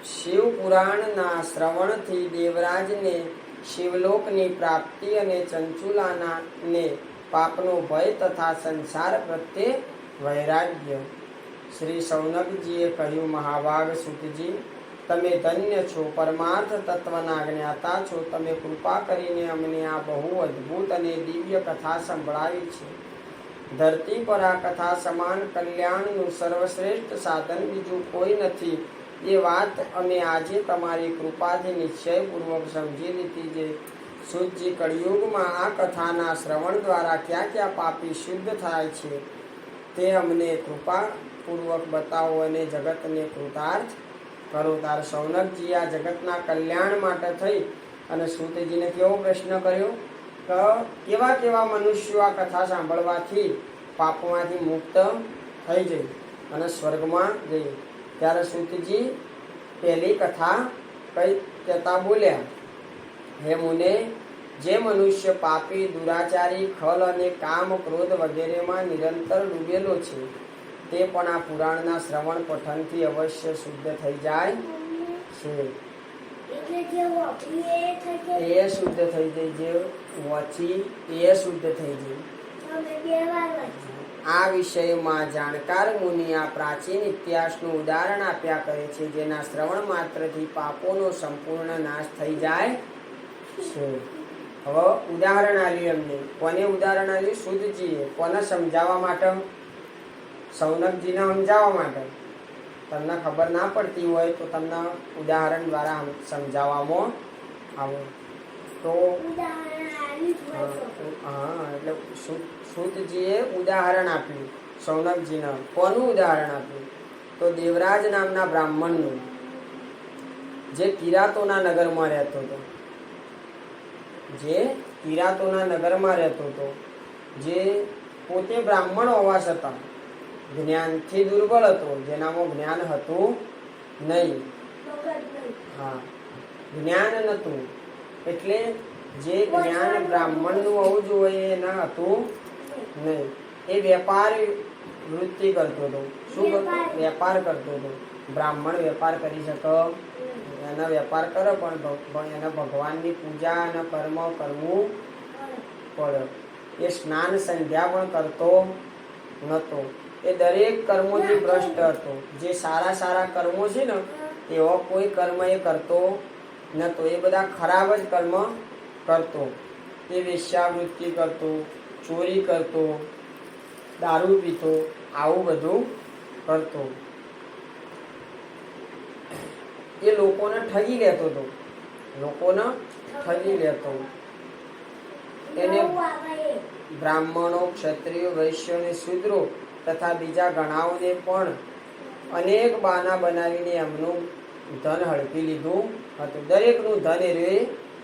શિવ પુરાણના શ્રવણથી દેવરાજને શિવલોકની પ્રાપ્તિ અને ચંચુલાને પાપનો ભય તથા સંસાર પ્રત્યે વૈરાગ્ય. શ્રી શૌનકજીએ કહ્યું, મહાભાગ સૂતજી, તમે ધન્ય છો, પરમાર્થ તત્વના જ્ઞાતા છો. તમે કૃપા કરીને અમને આ બહુ અદ્ભુત અને દિવ્ય કથા સંભળાવી છે. ધરતી પર આ કથા સમાન કલ્યાણનું સર્વશ્રેષ્ઠ સાધન બીજું કોઈ નથી. એ વાત અમે આજે તમારી કૃપાથી નિશ્ચયપૂર્વક સમજી લીધી છે. સૂતજી, કળિયુગમાં આ કથાના શ્રવણ દ્વારા ક્યાં ક્યાં પાપી શુદ્ધ થાય છે તે અમને કૃપાપૂર્વક બતાવો અને જગતને કૃતાર્થ કરો. તાર શૌનકજી આ જગતના કલ્યાણ માટે થઈ અને સૂતજીને કેવો પ્રશ્ન કર્યો કે કેવા કેવા મનુષ્યો આ કથા સાંભળવાથી પાપોમાંથી મુક્ત થઈ જાય અને સ્વર્ગમાં જઈએ. ત્યારે સૂતજી પહેલી કથા કઈ કહેતા બોલ્યા, હે મુને, જે મનુષ્ય પાપી, દુરાચારી, ખલ અને કામ, ક્રોધ વગેરેમાં નિરંતર ડૂબેલો છે તે પણ આ પુરાણના શ્રવણ પઠનથી અવશ્ય શુદ્ધ થઈ જાય છે. એ શુદ્ધ થઈ જાય, જે વાંચી એ શુદ્ધ થઈ જાય. આ વિષયમાં જાણકાર મુનિ આ પ્રાચીન ઇતિહાસનું ઉદાહરણ આપ્યા કરે છે, જેના શ્રવણ માત્રથી પાપોનો સંપૂર્ણ નાશ થઈ જાય છે. હવે ઉદાહરણ આલ્યું એમને. કોને ઉદાહરણ આલ્યું? સૂતજીએ. કોને સમજાવવા માટે? શૌનકજીને સમજાવવા માટે. તમને ખબર ના પડતી હોય તો તમને ઉદાહરણ દ્વારા સમજાવવામાં આવે. તો હા, એટલે સૂતજીએ ઉદાહરણ આપ્યું શૌનકજીને. કોનું ઉદાહરણ આપ્યું? તો દેવરાજ નામના બ્રાહ્મણનું, જે કિરાતોના નગરમાં રહેતો હતો. જે પોતે બ્રાહ્મણ હોવા છતાં જ્ઞાનથી દુર્બળ હતો, જેનામાં જ્ઞાન હતું નહીં. હા, જ્ઞાન નહોતું. એટલે જે જ્ઞાન બ્રાહ્મણનું હોવું જોઈએ એ ન હતું નહીં. એ વેપાર વૃત્તિ કરતો હતો. શું કરતો? વેપાર કરતો હતો. બ્રાહ્મણ વેપાર કરી શકે? એનો વેપાર કરે, પણ એને ભગવાનની પૂજા અને કર્મ કરવું પડે. એ સ્નાન સંધ્યા પણ કરતો નહોતો. એ દરેક કર્મોથી ભ્રષ્ટ હતો. જે સારા સારા કર્મો છે ને એવો કોઈ કર્મ એ કરતો નહોતો. એ બધા ખરાબ જ કર્મ કરતો. એ વેશ્યાવૃત્તિ કરતો, ચોરી કરતો, દારૂ પીતો, આવું બધું કરતો. એ લોકોને ઠગી લેતો હતો. એને બ્રાહ્મણો, ક્ષત્રિયો, વૈશ્યો અને શૂદ્રો તથા બીજા ઘણાઓને પણ અનેક બહાના બનાવીને એમનું ધન હડપી લીધું હતું. દરેકનું ધન એ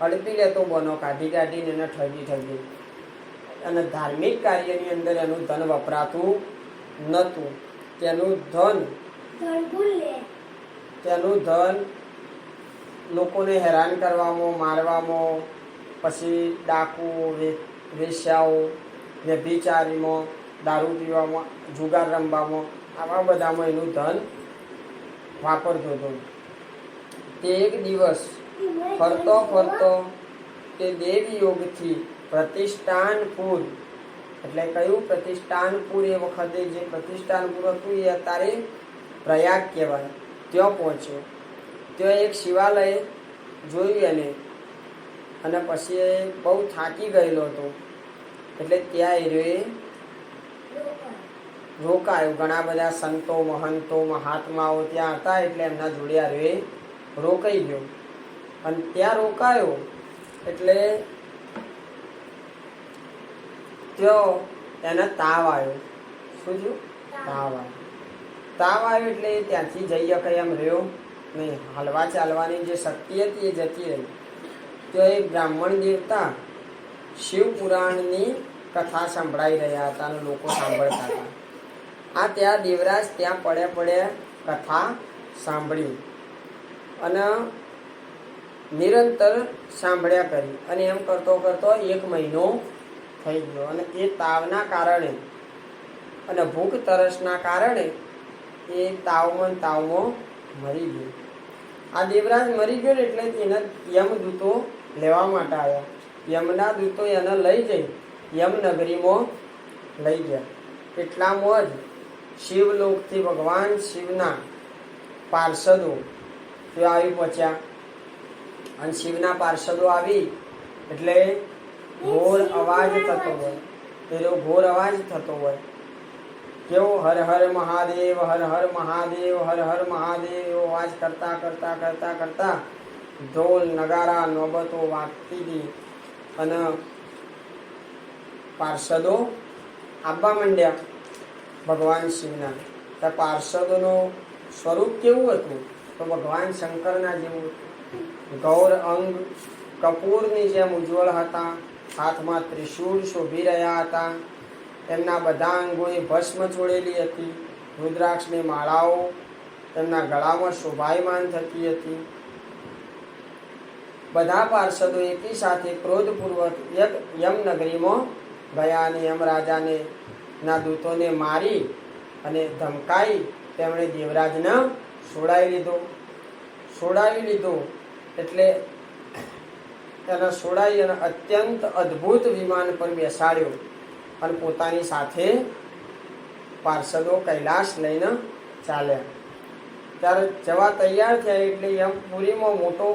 હડપી લેતો, બનો કાઢીને એને ઠગી. અને ધાર્મિક કાર્યની અંદર એનું ધન વપરાતું નહોતું. તેનું ધન લોકોને હેરાન કરવામાં, મારવામાં, પછી ડાકુ, વેશ્યાઓ, વ્યભિચારીમાં, દારૂ પીવામાં, જુગાર રમવામાં, આવા બધામાં એનું ધન વાપરતો હતો. તે એક દિવસ ફરતો તે દેવયોગથી પ્રતિષ્ઠાનપુર, એટલે કયું પ્રતિષ્ઠાનપુર? એ વખતે જે પ્રતિષ્ઠાનપુર હતું એ અત્યારે પ્રયાગ કહેવાય. ત્યાં પહોંચ્યો. ત્યાં એક શિવાલય જોયું અને પછી એ બહુ થાકી ગયેલો હતો. એટલે ત્યાં એ રોકાયો. ઘણા બધા સંતો, મહંતો, મહાત્માઓ ત્યાં હતા. એટલે એમના જોડે રોકાઈ ગયો. અને ત્યાં રોકાયો એટલે ત્યાં એને તાવ આવ્યો. શું થયું? તાવ આવ્યો એટલે ત્યાંથી જઈ શકે એમ રહ્યો નહીં. હલવા ચાલવાની જે શક્તિ હતી એ જતી રહી. તો એ બ્રાહ્મણ દેવતા શિવ પુરાણની કથા સંભળાઈ રહ્યા હતા અને લોકો સાંભળતા હતા. આ ત્યાં દેવરાજ ત્યાં પડ્યા કથા સાંભળી અને નિરંતર સાંભળ્યા કરી. અને એમ કરતો 1 મહિનો થઈ ગયો. અને એ તાવના કારણે અને ભૂખ તરસના કારણે એ તાવમાં મરી ગયો. આ દેવરાજ મરી ગયો ને એટલે એના યમદૂતો લેવા માટે આવ્યા. યમના દૂતો એને લઈ જઈ યમનગરીમાં લઈ ગયા. એટલામાં જ શિવલોકથી ભગવાન શિવના પાર્ષદો ત્યાં આવી પહોંચ્યા. અને શિવના પાર્ષદો આવી એટલે ઘોર અવાજ થતો હોય, પેલો ઘોર અવાજ થતો હોય કેવો હર હર મહાદેવ, હર હર મહાદેવ, હર હર મહાદેવ એવો અવાજ કરતા કરતા કરતા કરતા ઢોલ નગારા નોબતો વાગતી હતી. અને પાર્ષદો આવવા માંડ્યા ભગવાન શિવના. તો પાર્ષદોનું સ્વરૂપ કેવું હતું? તો ભગવાન શંકરના જેવું હતું. ગૌર અંગ કપૂરની જેમ ઉજ્જવળ હતા. હાથમાં ત્રિશૂળ શોભી રહ્યા હતા. તેમના બધા અંગોએ ભસ્મ ચોળેલી હતી. રુદ્રાક્ષની માળાઓ તેમના ગળામાં શોભાયમાન થતી હતી. બધા પાર્ષદો એકી સાથે ક્રોધપૂર્વક યમનગરીમાં ગયા અને યમરાજાને ના દૂતોને મારી અને ધમકાઈ તેમણે દેવરાજને છોડાવી લીધો. એટલે તેને છોડાવી અને અત્યંત અદ્ભુત વિમાન પર બેસાડ્યો અને પોતાની સાથે પાર્ષદો કૈલાસ લઈને ચાલ્યા. ત્યારે જવા તૈયાર થયા એટલે યમપુરીમાં મોટો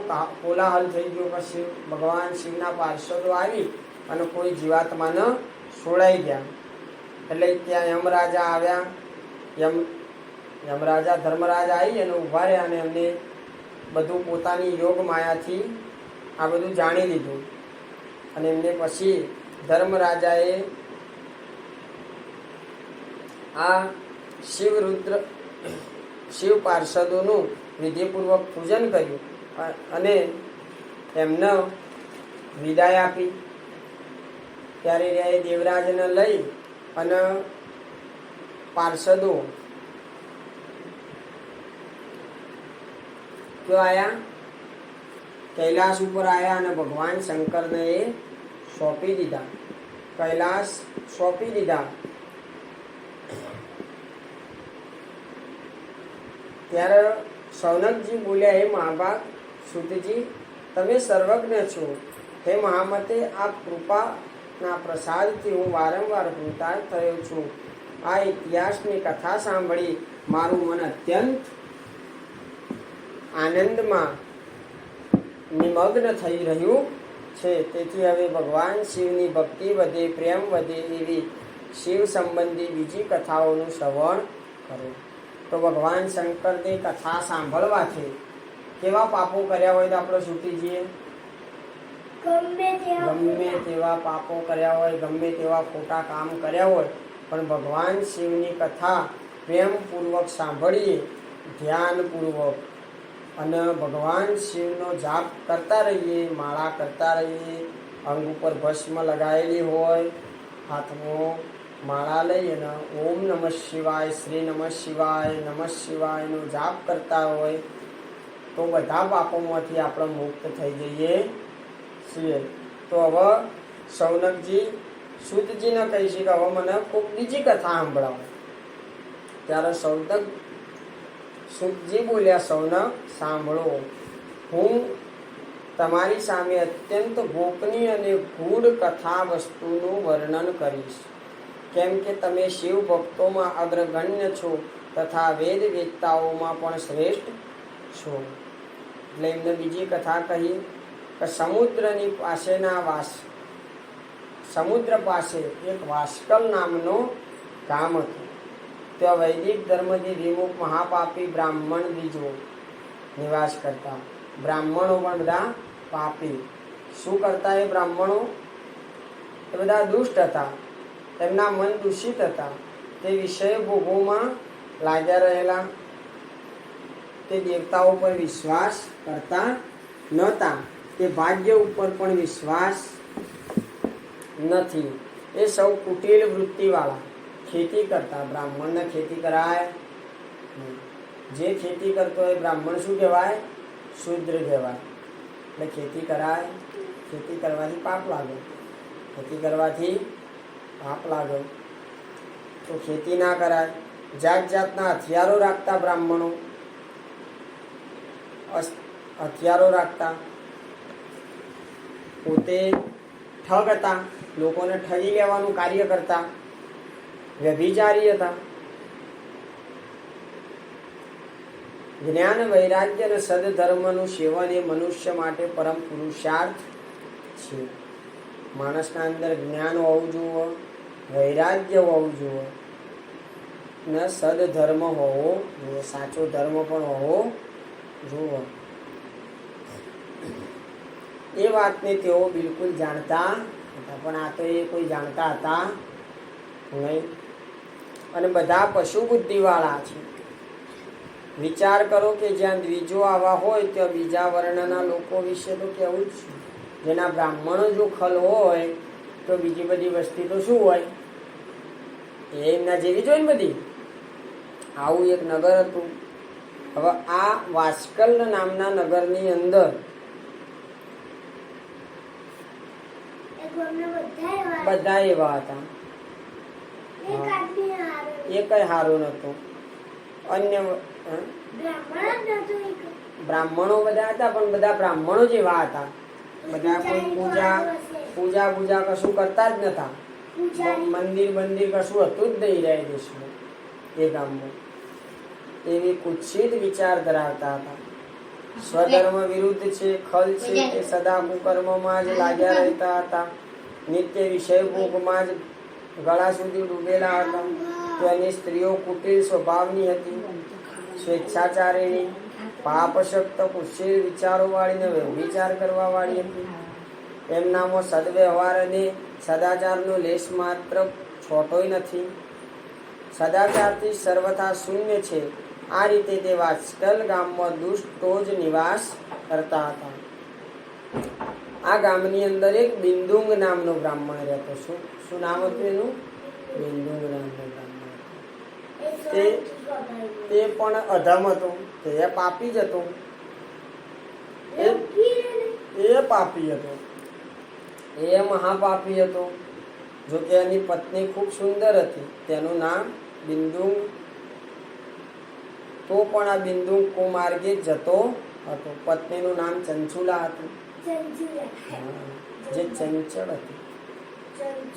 કોલાહલ થઈ ગયો. પછી ભગવાન શિવના પાર્ષદો આવી અને કોઈ જીવાત્માને છોડાઈ ગયા. એટલે ત્યાં યમરાજા આવ્યા. યમરાજા ધર્મરાજ આવી અને ઊભા રહ્યા અને એમને બધું પોતાની યોગ માયાથી આ બધું જાણી લીધું. અને એમને પછી ધર્મરાજાએ આ શિવ પાર્ષદોનું વિધિપૂર્વક પૂજન કર્યું અને એમને વિદાય આપી. ત્યારે એ દેવરાજને લઈ અને પાર્ષદો ક્યાં આવ્યા? કૈલાસ ઉપર આવ્યા અને ભગવાન શંકરને એ સોંપી દીધા. કૈલાસ સોંપી દીધા. ત્યારે સૌનકજી બોલ્યા, હે મહાભાગ સુતજી, તમે સર્વજ્ઞ છો. હે મહામતે, આપ કૃપાના પ્રસાદથી હું વારંવાર કૃતાર્થ થયો છું. આ ઇતિહાસની કથા સાંભળી મારું મન અત્યંત આનંદમાં નિમગ્ન થઈ રહ્યું છે. તેથી હવે ભગવાન શિવની ભક્તિ વધે, પ્રેમ વધે એવી શિવ સંબંધી બીજી કથાઓનું શ્રવણ કરો. તો ભગવાન શંકરની કથા સાંભળવાથી કેવા પાપો કર્યા હોય તો આપણે છૂટી જઈએ? ગમે તેવા પાપો કર્યા હોય, ગમે તેવા ખોટા કામ કર્યા હોય, પણ ભગવાન શિવની કથા પ્રેમપૂર્વક સાંભળીએ, ધ્યાનપૂર્વક, અને ભગવાન શિવનો જાપ કરતા રહીએ, માળા કરતા રહીએ. અંગ ઉપર ભસ્મ લગાવેલી હોય, હાથમાં માળા લઈ અને ઓમ નમઃ શિવાય, શ્રી નમઃ શિવાય, નમઃ શિવાયનો જાપ કરતા હોય તો બધા પાપોમાંથી આપણે મુક્ત થઈ જઈએ છીએ. તો હવે સૌનકજી સૂતજીને કહી છે કે હવે મને ખૂબ બીજી કથા સાંભળાવો. ત્યારે સૂતજી બોલ્યા, સૌનક સાંભળો, હું તમારી સામે અત્યંત ગોપનીય અને ગૂઢ કથા વસ્તુનું વર્ણન કરીશ. કેમ કે તમે શિવ ભક્તોમાં અગ્રગણ્ય છો તથા વેદ વેદતાઓમાં પણ શ્રેષ્ઠ છો. એટલે એમને બીજી કથા કહી કે સમુદ્ર પાસે એક વાસ્કલ નામનો ગામ હતું. ત્યાં વૈદિક ધર્મથી વિમુખ મહાપાપી બ્રાહ્મણ બીજો નિવાસ કરતા. બ્રાહ્મણો પણ બધા પાપી. શું કરતા એ બ્રાહ્મણો? એ બધા દુષ્ટ હતા. તેમના મન દૂષિત હતા. તે વિષય ભોગોમાં લાગ્યા રહેલા. તે દેવતાઓ પર વિશ્વાસ કરતા નહોતા. તે ભાગ્ય ઉપર પણ વિશ્વાસ નથી. એ સૌ કુટિલ વૃત્તિવાળા. ખેતી કરતા. બ્રાહ્મણને ખેતી કરાય નહીં. જે ખેતી કરતો હોય બ્રાહ્મણ શું કહેવાય? શૂદ્ર કહેવાય. એટલે ખેતી કરાય. ખેતી કરવાથી પાપ લાગે. ખેતી કરવાથી પાપ લાગે તો ખેતી ના કરાય. જાત જાતના હથિયારો રાખતા બ્રાહ્મણો હથિયારો રાખતા, પોતે ઠગ હતા, લોકોને ઠગી લેવાનું કાર્ય કરતા, વ્યભિચારી હતા. જ્ઞાન, વૈરાગ્ય અને સદધર્મનું સેવન એ મનુષ્ય માટે પરમ પુરુષાર્થ છે. માણસના અંદર જ્ઞાન હોવું જોઈએ, વૈરાગ્ય હોવું જોઈએ ને સદધર્મ હોવો જોઈએ, સાચો ધર્મ પણ હોવો જોઈએ. એ વાતને તેઓ બિલકુલ જાણતા હતા, પણ આ તો એ કોઈ જાણતા હતા નહીં. અને બધા પશુ બુદ્ધિવાળા છે. વિચાર કરો કે જ્યાં દ્વિજો આવા હોય ત્યાં બીજા વર્ણના લોકો વિશે તો કેવું જ છે. જેના બ્રાહ્મણો જો ખલ હોય તો બીજી બધી વસ્તી તો શું હોય, એમના જેવી જ હોય ને બધી. આવું એક નગર હતું. હવે આ વાસ્કલ નામના નગરની અંદર બધા એવા હતા, એ કઈ સારું નતું. અન્ય બ્રાહ્મણો બધા હતા, પણ બધા બ્રાહ્મણો જ એવા હતા. બધા કોઈ પૂજા કશું કરતા જ નતા. મંદિર કશું હતું જ નહીં રહ્યા દેશમાં, એ ગામમાં. એવી કુત્સિત વિચાર ધરાવતા હતા. સ્વધર્મ વિરુદ્ધ છે, ખલ છે તે સદા કુકર્મમાં જ લાગ્યા રહેતા હતા. નિત્ય વિષય ભોગમાં જ ગળા સુધી ડૂબેલા હતા. ત્યાંની સ્ત્રીઓ કુટિલ સ્વભાવની હતી, સ્વેચ્છાચારીણી, પાપશક્ત, કુશીલ વિચારો વાળીને વ્યભિચાર કરવા વાળી હતી. એમનામાં સદવ્યવહાર અને સદાચારનો લેશ માત્ર છોટોય નથી. સદાચારથી સર્વથા શૂન્ય છે. આ રીતે તે વાસ્કલ ગામમાં દુષ્ટો જ નિવાસ કરતા હતા. આ ગામની અંદર એક બિંદુંગ નામનો બ્રાહ્મણ રહેતો. શું નામ હતું એનું? બિંદુંગ નામનો બ્રાહ્મણ. તે પણ અધમ હતો, તે પાપી જ હતો. એ પાપી હતો, એ મહાપાપી હતો. જો કે એની પત્ની ખૂબ સુંદર હતી, તેનું નામ બિંદુંગ. તો પણ આ બિંદુંગ કુમાર્ગે જતો હતો. પત્નીનું નામ ચંચુલા હતું, જે ચંચળ હતી.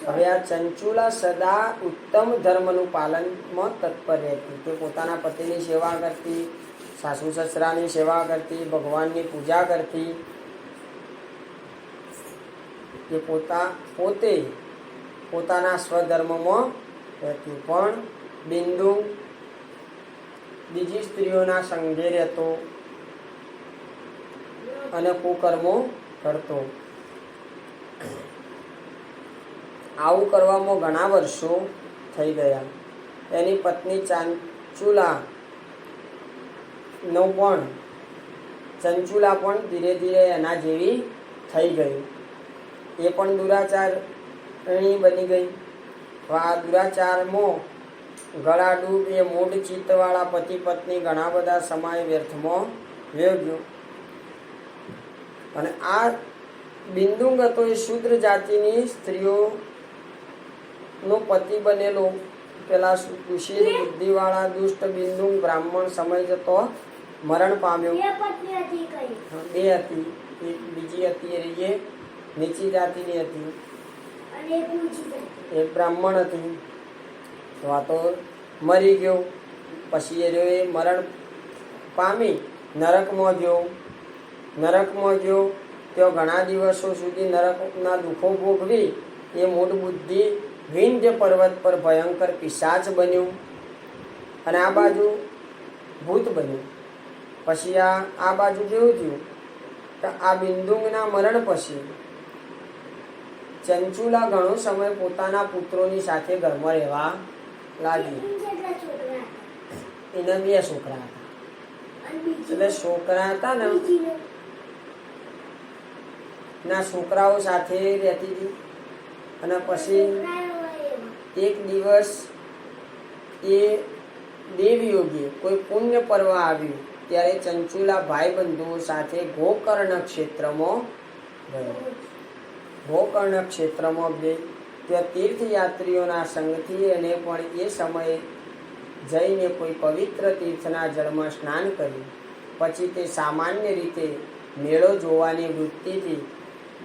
હવે આ ચંચુલા સદા ઉત્તમ ધર્મનું પાલનમાં તત્પર રહેતી. તે પોતાના પતિની સેવા કરતી, સાસુ સસરાની સેવા કરતી, ભગવાનની પૂજા કરતી. તે પોતે પોતાના સ્વધર્મમાં રહેતી. પણ બિંદુ બીજી સ્ત્રીઓના સંગે રહેતો અને કુકર્મો કરતો. આવું કરવામાં ઘણા વર્ષો થઈ ગયા. એની પત્ની ચંચુલા પણ ધીરે ધીરે એના જેવી થઈ ગઈ. એ પણ દુરાચારની બની ગઈ. આ દુરાચારમાં ગળા ડૂબ એ મૂઢ ચિત્તવાળા પતિ પત્ની ઘણા બધા સમય વ્યર્થમાં વેવ્યો. અને આ બિંદુંગ હતો એ શુદ્ર જાતિની સ્ત્રીઓ નો પતિ બનેલો. પેલા કુશીલ બુદ્ધિવાળા દુષ્ટ બિંદુંગ બ્રાહ્મણ સમય જતો મરણ પામ્યો. બે હતી, એક બીજી હતી એ નીચી જાતિની હતી, એક બ્રાહ્મણ હતી. તો આ તો મરી ગયો. પછી એ મરણ પામી નરકમાં ગયો. તેઓ ઘણા દિવસો સુધી નરકના દુઃખો ભોગવી એ મૂળ બુદ્ધિ વિંધ્ય પર્વત પર ભયંકર પિશાચ બન્યું અને આ બાજુ ભૂત બન્યું. પછી આ બાજુ કેવું થયું કે આ બિંદુંગના મરણ પછી ચંચુલા ઘણો સમય પોતાના પુત્રોની સાથે ઘરમાં રહેવા લાગી. એના 2 છોકરા હતા. એટલે છોકરા હતા ને, ના છોકરાઓ સાથે રહેતી હતી. અને પછી એક દિવસ એ દેવયોગી કોઈ પુણ્ય પર્વ આવ્યું ત્યારે ચંચુલા ભાઈબંધુઓ સાથે ગોકર્ણ ક્ષેત્રમાં ગયો. ગોકર્ણ ક્ષેત્રમાં ત્યાં તીર્થયાત્રીઓના સંગથી એને પણ એ સમયે જઈને કોઈ પવિત્ર તીર્થના જળમાં સ્નાન કર્યું પછી તે સામાન્ય રીતે મેળો જોવાની વૃત્તિથી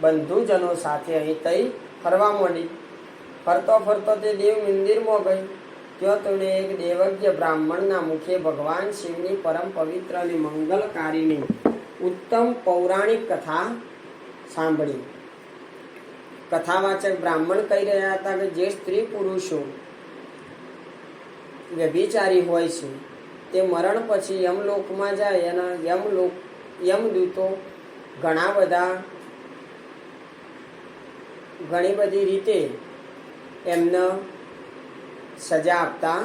બંધુજનો સાથે અહીં તઈ ફરવા માંડી. ફરતો ફરતો તે દેવ મંદિરમાં ગઈ. ત્યાં તેણે એક દેવજ્ઞ બ્રાહ્મણના મુખે ભગવાન શિવની પરમ પવિત્ર અને મંગલકારીની ઉત્તમ પૌરાણિક કથા સાંભળી. કથાવાચક બ્રાહ્મણ કહી રહ્યા હતા કે જે સ્ત્રી પુરુષો વ્યભિચારી હોય છે તે મરણ પછી યમલોકમાં જાય અને યમદૂતો ઘણી બધી રીતે એમને સજા આપતા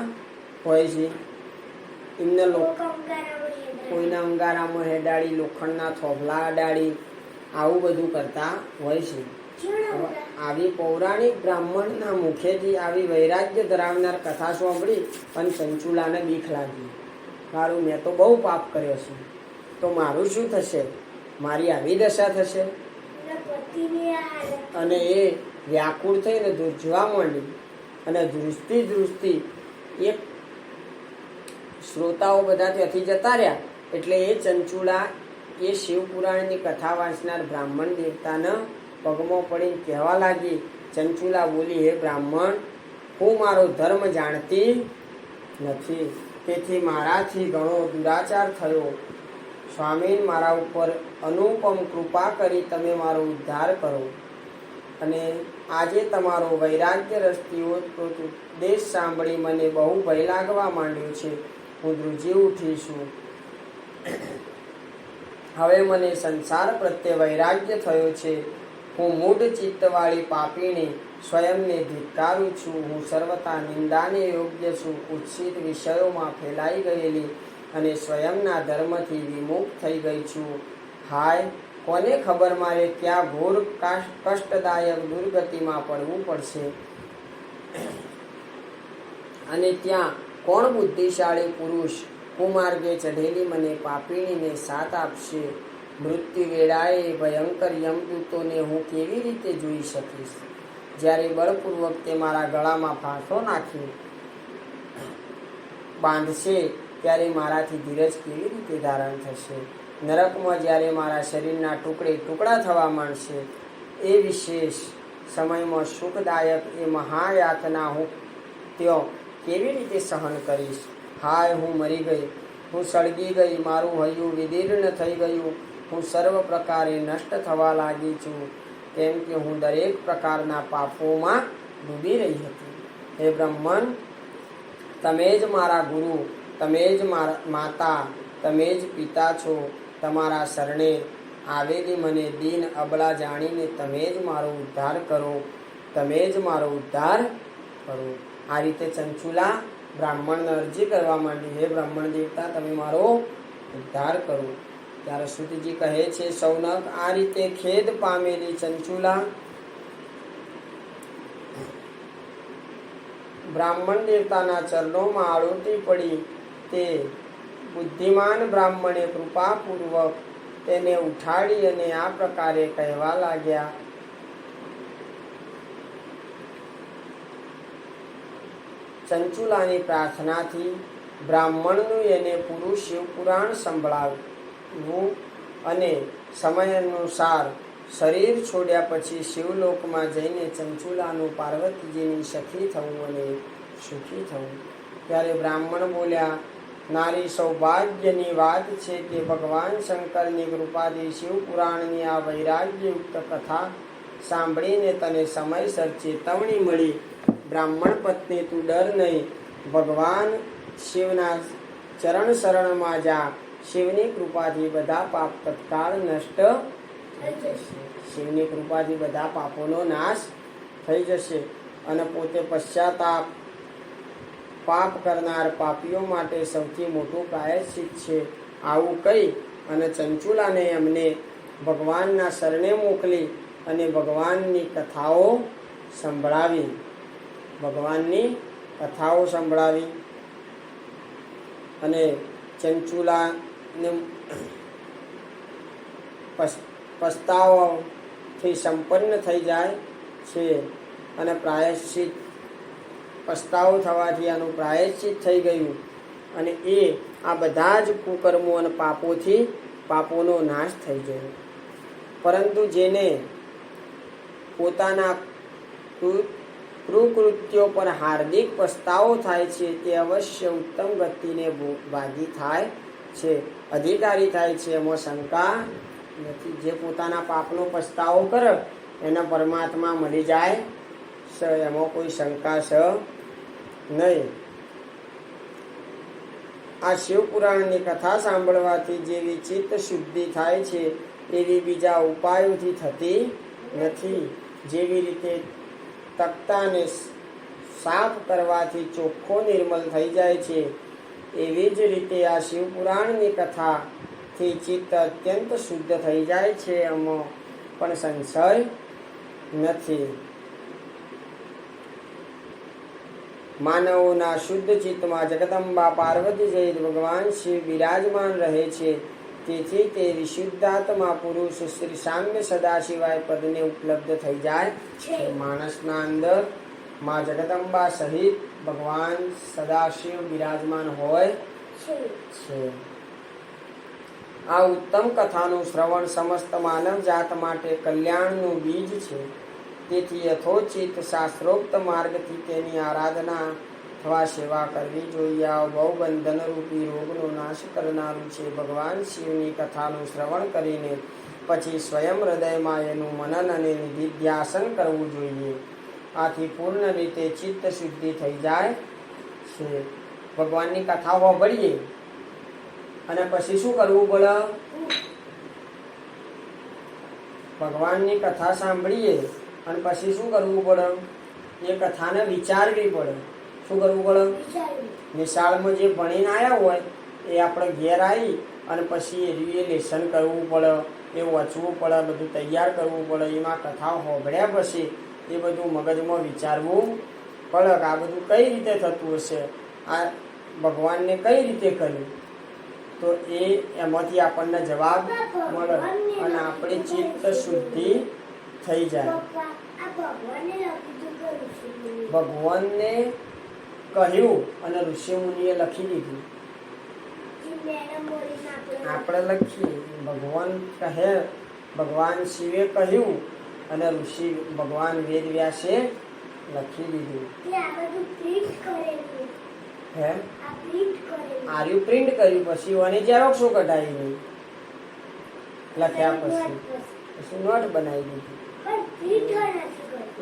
હોય છે. એમને કોઈના અંગારામાં હેડાડી, લોખંડના થોભલા અડાડી આવું બધું કરતા હોય છે. આવી પૌરાણિક બ્રાહ્મણના મુખેથી આવી વૈરાગ્ય ધરાવનાર કથા સાંભળી અને ચંચુલાને બીક લાગી. મારું મેં તો બહુ પાપ કર્યો છે, તો મારું શું થશે? મારી આવી દશા થશે? અને એ વ્યાકુળ થઈને ધ્રુજવા માંડી. અને ધ્રુજતી એક શ્રોતાઓ બધા ત્યાંથી જતા રહ્યા. એટલે એ ચંચુલા એ શિવપુરાણની કથા વાંચનાર બ્રાહ્મણ દેવતાને પગમાં પડીને કહેવા લાગી. ચંચુલા બોલી, હે બ્રાહ્મણ, હું મારો ધર્મ જાણતી નથી, તેથી મારાથી ઘણો દુરાચાર થયો. સ્વામી, મારા ઉપર અનુપમ કૃપા કરી તમે મારો ઉદ્ધાર કરો. અને આજે તમારો વૈરાગ્ય રસથી ઓતપ્રોત ઉપદેશ સાંભળી મને બહુ ભય લાગવા માંડ્યો છે. હું ધ્રુજી ઉઠી છું. હવે મને સંસાર પ્રત્યે વૈરાગ્ય થયો છે. હું મૂઢ ચિત્તવાળી પાપીને સ્વયંને ધિક્કારું છું. હું સર્વથા નિંદાને યોગ્ય છું. ઉચ્છિત વિષયોમાં ફેલાઈ ગયેલી અને સ્વયંના ધર્મથી વિમુખ થઈ ગઈ છું. હાય, કોને ખબર મારે ક્યાં ઘોર કષ્ટદાયક દુર્ગતિમાં પડવું પડશે, અને ત્યાં કોણ બુદ્ધિશાળી પુરુષ કુમાર્ગે ચઢેલી મને પાપીણીને સાથ આપશે. મૃત્યુ વેળાએ ભયંકર યમદૂતોને હું કેવી રીતે જોઈ શકીશ? જ્યારે બળપૂર્વક તે મારા ગળામાં ફાંસો નાખી બાંધશે ત્યારે મારાથી ધીરજ કેવી રીતે ધારણ થશે? નરકમાં જ્યારે મારા શરીરના ટુકડા થવા માંડશે એ વિશેષ સમયમાં સુખદાયક એ મહાયાતના હું ત્યાં કેવી રીતે સહન કરીશ? હાય, હું મરી ગઈ, હું સળગી ગઈ, મારું હૈયું વિદીર્ણ થઈ ગયું, હું સર્વ પ્રકારે નષ્ટ થવા લાગી છું, કેમ કે હું દરેક પ્રકારના પાપોમાં ડૂબી રહી હતી. હે બ્રહ્મન, તમે જ મારા ગુરુ, તમે જ માતા, તમે જ પિતા છો. તમારા શરણે આવેલી મને દીન અબળા જાણીને તમે જ મારો ઉદ્ધાર કરો, તમે જ મારો ઉદ્ધાર કરો. આ રીતે ચંચુલા બ્રાહ્મણને અરજી કરવા માંડી, હે બ્રાહ્મણ દેવતા, તમે મારો ઉદ્ધાર કરો. ત્યારે શ્રુતિજી કહે છે, સૌનક, આ રીતે ખેદ પામેલી ચંચુલા બ્રાહ્મણ દેવતાના ચરણોમાં આળોટી પડી. તે બુદ્ધિમાન બ્રાહ્મણે કૃપાપૂર્વક તેને ઉઠાડી અને આ પ્રકારે કહેવા લાગ્યા, ચંચુલાની પ્રાર્થનાથી બ્રાહ્મણનું એને પૂરું શિવપુરાણ સંભળાવ્યું અને સમય અનુસાર શરીર છોડ્યા પછી શિવલોકમાં જઈને ચંચુલાનું પાર્વતીજીની સખી થવું અને સુખી થવું. ત્યારે બ્રાહ્મણ બોલ્યા, નારી, સૌભાગ્યની વાત છે કે ભગવાન શંકરની કૃપાથી શિવપુરાણની આ વૈરાગ્યયુક્ત કથા સાંભળીને તને સમયસર ચેતવણી મળી. બ્રાહ્મણ પત્ની, તું ડર નહીં, ભગવાન શિવના ચરણ શરણમાં જા. શિવની કૃપાથી બધા પાપ તત્કાળ નષ્ટ થઈ જશે. શિવની કૃપાથી બધા પાપોનો નાશ થઈ જશે અને પોતે પશ્ચાતાપ પાપ કરનાર પાપીઓ માટે સૌથી મોટું પ્રાયશ્ચિત છે. આવું કહી અને ચંચુલાને એમને ભગવાનના શરણે મોકલી અને ભગવાનની કથાઓ સંભળાવી અને ચંચુલાને પસ્તાવાથી સંપન્ન થઈ જાય છે અને પસ્તાવો થવાથી આનું પ્રાયશ્ચિત થઈ ગયું અને આ બધા જ કુકર્મો અને પાપોનો નાશ થઈ જાય. પરંતુ જેને પોતાના કૃકૃત્યો પર હાર્દિક પસ્તાવો થાય છે તે અવશ્ય ઉત્તમ ગતિને ભાગી થાય છે, અધિકારી થાય છે, એમાં શંકા નથી. જે પોતાના પાપનો પસ્તાવો કરે એના પરમાત્મા મળી જાય છે, એમાં કોઈ શંકા છે નહીં. આ શિવપુરાણની કથા સાંભળવાથી જેવી ચિત્ત શુદ્ધિ થાય છે એવી બીજા ઉપાયોથી થતી નથી. જેવી રીતે તખ્તાને સાફ કરવાથી ચોખ્ખો નિર્મલ થઈ જાય છે, એવી જ રીતે આ શિવપુરાણની કથાથી ચિત્ત અત્યંત શુદ્ધ થઈ જાય છે, એમાં પણ સંશય નથી. માનવોના શુદ્ધ ચિત્તમાં જગદંબા પાર્વતી સહિત ભગવાન શિવ બિરાજમાન રહે છે. તેથી તે વિશુદ્ધાત્મા પુરુષ શ્રી સામ્ય સદાશિવાય પદને ઉપલબ્ધ થઈ જાય છે. માણસના અંદર માં જગદંબા સહિત ભગવાન સદાશિવ બિરાજમાન હોય છે. આ ઉત્તમ કથાનું શ્રવણ સમસ્ત માનવ જાત માટે કલ્યાણનું બીજ છે. તેથી યથોચિત શાસ્ત્રોક્ત માર્ગથી તેની આરાધના અથવા સેવા કરવી જોઈએ. આ ભવબંધન રૂપી રોગનો નાશ કરનારું છે. ભગવાન શિવની કથાનું શ્રવણ કરીને પછી સ્વયં હૃદયમાં એનું મનન અને નિધિધ્યાસન કરવું જોઈએ. આથી પૂર્ણ રીતે ચિત્ત શુદ્ધિ થઈ જાય છે. ભગવાનની કથા સાંભળીએ અને પછી શું કરવું પડે? ભગવાનની કથા સાંભળીએ અને પછી શું કરવું પડે? એ કથાને વિચારવી પડે. શું કરવું પડે? નિશાળમાં જે ભણીને આવ્યા હોય એ આપણે ઘેર આવી અને પછી એ લેસન કરવું પડે, એ વાંચવું પડે, બધું તૈયાર કરવું પડે. એમાં કથા સાંભળ્યા પછી એ બધું મગજમાં વિચારવું પડે કે આ બધું કઈ રીતે થતું હશે, આ ભગવાનને કઈ રીતે કર્યું, તો એમાંથી આપણને જવાબ મળે અને આપણી ચિત્ત શુદ્ધિ થઈ જાય. ભગવાનને કહ્યું અને ઋષિ મુનિએ લખી દીધું. આપણે લખીએ. ભગવાન કહે, ભગવાન શિવે કહ્યું અને ઋષિ ભગવાન વેદ વ્યાસે લખી દીધું. હે આર્યુ પ્રિન્ટ કર્યું પછી અને ઝેરોક્ષો કઢાવી નહીં લખ્યા પછી નોટ બનાવી દીધી.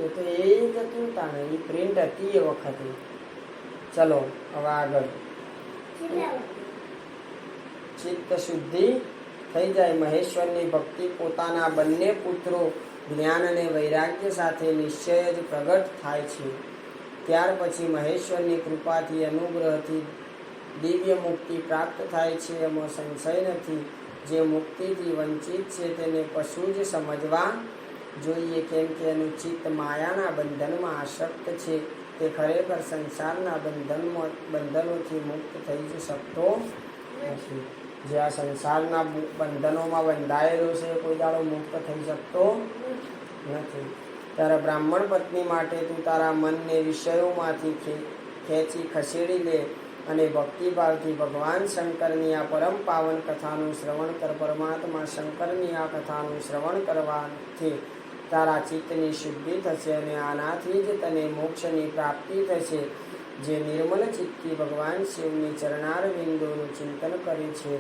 એ તો એ હતું તાણે એ પ્રિન્ટ હતી એ વખતે. ચલો હવે આગળ. ચિત્ત શુદ્ધિ થઈ જાય. મહેશ્વરની ભક્તિ પોતાના બંને પુત્રો જ્ઞાન અને વૈરાગ્ય સાથે નિશ્ચય જ પ્રગટ થાય છે. ત્યાર પછી મહેશ્વરની કૃપાથી અનુગ્રહથી દિવ્ય મુક્તિ પ્રાપ્ત થાય છે, એમાં સંશય નથી. જે મુક્તિથી વંચિત છે તેને પશુ જ સમજવા જોઈએ, કેમ કે એનું ચિત્ત માયાના બંધનમાં આસક્ત છે. તે ખરેખર સંસારના બંધનોથી મુક્ત થઈ જ શકતો નથી. જે આ સંસારના બંધનોમાં બંધાયેલો છે કોઈ દાડો મુક્ત થઈ શકતો નથી. ત્યારે બ્રાહ્મણ પત્ની માટે તું તારા મનને વિષયોમાંથી ખેંચી ખસેડી લે અને ભક્તિભાવથી ભગવાન શંકરની આ પરમ પાવન કથાનું શ્રવણ કર. પરમાત્મા શંકરની આ કથાનું શ્રવણ કરવાથી તારા ચિત્તની શુદ્ધિ થશે અને આનાથી જ તને મોક્ષની પ્રાપ્તિ થશે. જે નિર્મલ ચિત્તથી ભગવાન શિવની ચરણારવિંદોનું ચિંતન કરે છે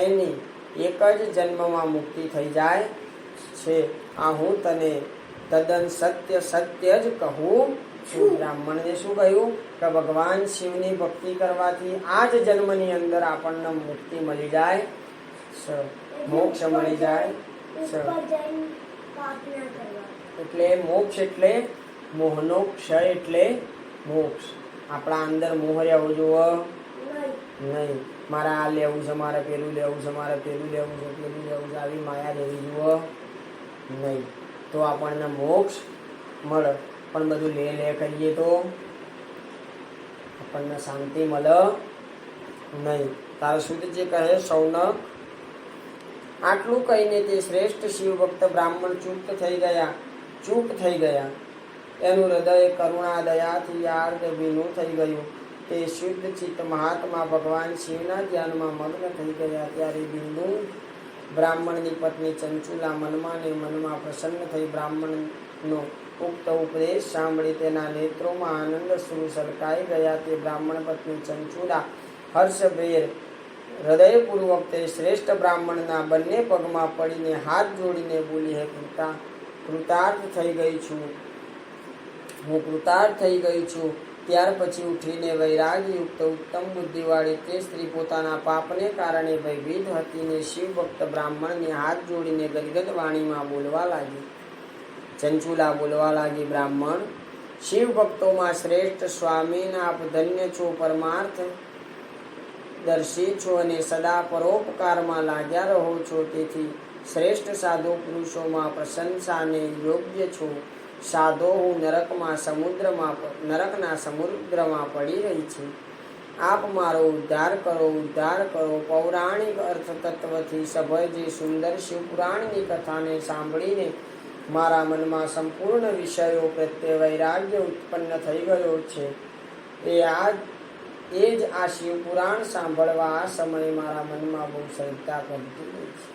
એની એક જ જન્મમાં મુક્તિ થઈ જાય છે. આ હું તને તદ્દન સત્ય જ કહું છું. બ્રાહ્મણને શું કહ્યું કે ભગવાન શિવની ભક્તિ કરવાથી આ જ જન્મની અંદર આપણને મુક્તિ મળી જાય છે, મોક્ષ મળી જાય છે. એટલે મોક્ષ એટલે મોહનો ક્ષય એટલે મોક્ષ. આપણા અંદર મોહ રહેવો જોવો નહીં. મારે આ લેવું છે, મારે પેલું લેવું છે, મારે પેલું લેવું છે, પેલું લેવું છે, આવી માયા લેવી જુઓ નહીં, તો આપણને મોક્ષ મળે. પણ બધું લે કરીએ તો આપણને શાંતિ મળે નહીં. તારે શુદ્ધ જે કહે સૌન આટલું કહીને તે શ્રેષ્ઠ શિવભક્ત બ્રાહ્મણ ચૂપ થઈ ગયા. એનું હૃદય કરુણા દયાથી યાર્દ ભીનું થઈ ગયું. તે શુદ્ધ ચિત્ત મહાત્મા ભગવાન શિવના ધ્યાનમાં મગ્ન થઈ ગયા. ત્યારે બિંદુ બ્રાહ્મણની પત્ની ચંચુલા મનમાં ને મનમાં પ્રસન્ન થઈ. બ્રાહ્મણનો ઉક્ત ઉપદેશ સાંભળી તેના નેત્રોમાં આનંદ શ્રુ છલકાઈ ગયા. તે બ્રાહ્મણ પત્ની ચંચુલા હર્ષભેર હૃદયપૂર્વક તે શ્રેષ્ઠ બ્રાહ્મણના બંને પગમાં પડીને હાથ જોડીને બોલી, હે કૃતાર્થ થઈ ગઈ છું, હું કૃતાર્થ થઈ ગઈ છું. ત્યાર પછી ઉઠીને વૈરાગયુક્ત ઉત્તમ બુદ્ધિવાળી તે સ્ત્રી પોતાના પાપને કારણે ભયભીત હતી ને શિવભક્ત બ્રાહ્મણને હાથ જોડીને ગદગદ વાણીમાં બોલવા લાગી. ચંચુલા બોલવા લાગી, બ્રાહ્મણ, શિવભક્તોમાં શ્રેષ્ઠ સ્વામીના આપ ધન્ય છો, પરમાર્થ દર્શી છો અને સદા પરોપકારમાં લાગ્યા રહો છો. તેથી શ્રેષ્ઠ સાધુ પુરુષોમાં પ્રશંસાને યોગ્ય છો. સાધો હું નરકના સમુદ્રમાં પડી રહી છે. આપ મારો ઉદ્ધાર કરો, ઉદ્ધાર કરો. પૌરાણિક અર્થતત્વથી સભર જે સુંદર શિવપુરાણની કથાને સાંભળીને મારા મનમાં સંપૂર્ણ વિષયો પ્રત્યે વૈરાગ્ય ઉત્પન્ન થઈ ગયો છે. એ જ આ શિવપુરાણ સાંભળવા આ સમયે મારા મનમાં બહુ શ્રદ્ધા કરતી હોય છે.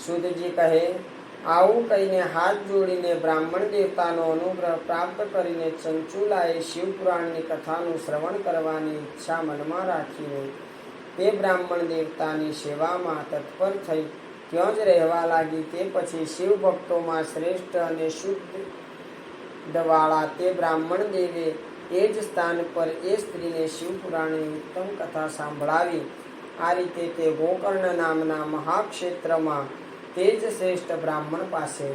સુતજી કહે, આવું કહીને હાથ જોડીને બ્રાહ્મણ દેવતાનો અનુગ્રહ પ્રાપ્ત કરીને ચંચુલાએ શિવપુરાણની કથાનું શ્રવણ કરવાની ઈચ્છા મનમાં રાખીને તે બ્રાહ્મણ દેવતાની સેવામાં તત્પર થઈ ત્યાં જ રહેવા લાગી. તે પછી શિવભક્તોમાં શ્રેષ્ઠ અને શુદ્ધવાળા તે બ્રાહ્મણ દેવે એ જ સ્થાન પર એ સ્ત્રીને શિવપુરાણની ઉત્તમ કથા સંભળાવી. આ રીતે તે ગોકર્ણ નામના મહાક્ષેત્રમાં તે જ શ્રેષ્ઠ બ્રાહ્મણ પાસે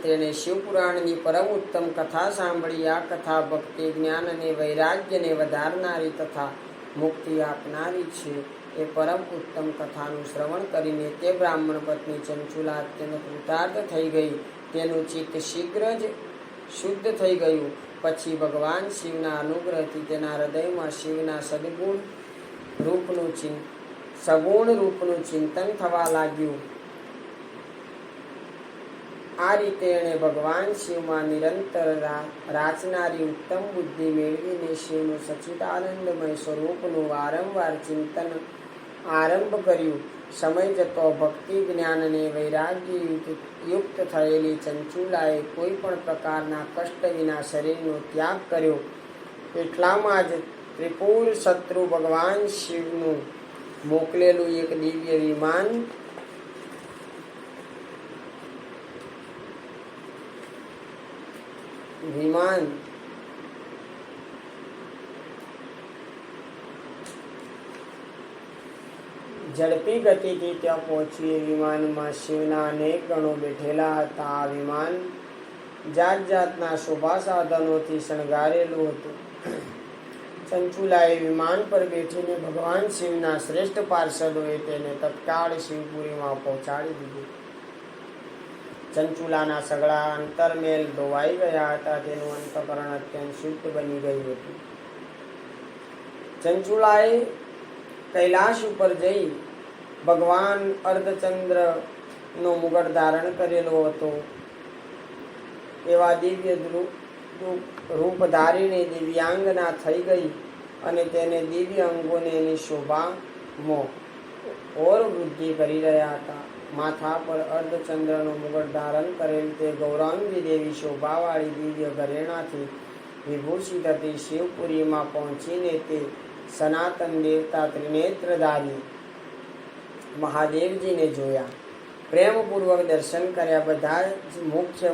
તેણે શિવપુરાણની પરમ ઉત્તમ કથા સાંભળી. આ કથા ભક્તિ, જ્ઞાન અને વૈરાગ્યને વધારનારી તથા મુક્તિ આપનારી છે. એ પરમ ઉત્તમ કથાનું શ્રવણ કરીને તે બ્રાહ્મણ પત્ની ચંચુલા અત્યંત કૃતાર્થ થઈ ગઈ. તેનું ચિત્ત શીઘ્ર જ શુદ્ધ થઈ ગયું. પછી ભગવાન શિવના અનુગ્રહથી તેના હૃદયમાં શિવના સગુણ રૂપનું ચિંતન થવા લાગ્યું. આ રીતે એણે ભગવાન શિવમાં નિરંતર રાચનારી ઉત્તમ બુદ્ધિ મેળવીને શિવનું સચ્ચિદાનંદમય સ્વરૂપનું વારંવાર ચિંતન આરંભ કર્યું. સમય જતો ભક્તિ, જ્ઞાન અને વૈરાગ્ય યુક્ત થયેલી ચંચુલાએ કોઈ પણ પ્રકારના કષ્ટ વિના શરીરનો ત્યાગ કર્યો. એટલામાં જ ત્રિપુર શત્રુ ભગવાન શિવનું મોકલેલું એક દિવ્ય વિમાન ઝડપી ગતિથી ત્યાં પહોંચ્યું. એ વિમાનમાં શિવના અનેક ગણો બેઠેલા હતા. આ વિમાન જાત જાતના શોભા સાધનોથી શણગારેલું હતું. ચંચુલાએ વિમાન પર બેઠીને ભગવાન શિવના શ્રેષ્ઠ પાર્ષદોએ તેને તત્કાળ શિવપુરીમાં પહોંચાડી દીધું. ચંચુલાના સગળા અંતરમેલ ધોવાઈ ગયા હતા. તેનું અંતઃકરણ અત્યંત શુદ્ધ બની ગયું હતું. ચંચુલાએ કૈલાશ ઉપર જઈ ભગવાન અર્ધચંદ્રનો મુગટ ધારણ કરેલો હતો એવા દિવ્ય રૂપ ધારીને દિવ્યાંગના થઈ ગઈ અને તેને દિવ્ય અંગોને એની શોભામાં ઓર વૃદ્ધિ કરી રહ્યા હતા. માથા પર અર્ધચંદ્રનો મુગટ ધારણ કરેલ તે ગૌરાંગી દેવી શોભાવાળી દિવ્ય ઘરેણાથી વિભૂષિત હતી. શિવપુરીમાં પહોંચીને તે સનાતન દેવતા ત્રિનેત્રધારી મહાદેવજીને જોયા. પ્રેમપૂર્વક દર્શન કર્યા. બધા જ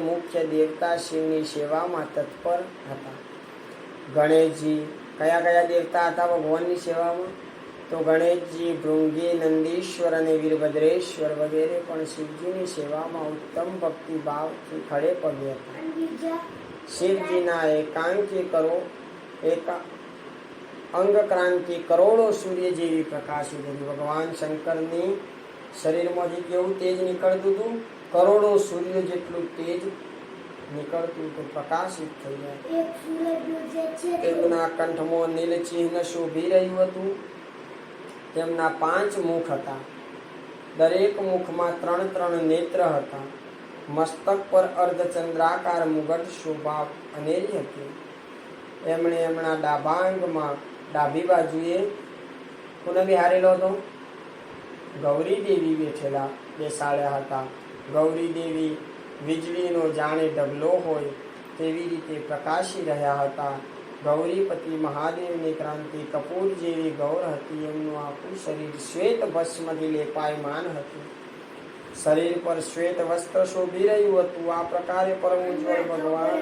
મુખ્ય દેવતા શિવની સેવામાં તત્પર હતા. ગણેશજી, કયા દેવતા હતા ભગવાનની સેવામાં? તો ગણેશજી, ભૃંગી, નંદીશ્વર અને વીરભદ્રેશ્વર વગેરે પણ શિવજીની સેવામાં ઉત્તમ ભક્તિ ભાવથી ખડે પગે હતા. શિવજીના અંગક્રાંતિ કરોડો સૂર્ય જેવી પ્રકાશિત હતી. ભગવાન શંકરની શરીરમાંથી કેવું તેજ નીકળતું હતું? કરોડો સૂર્ય જેટલું તેજ નીકળતું હતું, પ્રકાશિત થઈ જાય. તેમના કંઠમાં નીલ ચિહ્ન શોભી રહ્યું હતું. તેમના 5 મુખ હતા. દરેક મુખમાં 3 નેત્ર હતા. મસ્તક પર અર્ધચંદ્રાકાર મુગટ શોભા અનેરી હતી. એમણે એમના ડાભાંગમાં ડાબી બાજુએ કોને બિહારેલો હતો? ગૌરી દેવી બેસાડ્યા હતા. ગૌરી દેવી વીજળીનો જાણે ઢગલો હોય તેવી રીતે પ્રકાશી રહ્યા હતા. ગૌરીપતિ મહાદેવની ક્રાંતિ કપૂર જેવી ગૌર હતી. એમનું આખું શરીર શ્વેત ભસ્મથી લેપાયમાન હતું. શરીર પર શ્વેત વસ્ત્ર શોભી રહ્યું હતું. આ પ્રકારે પરમ ઉજ્જવળ ભગવાન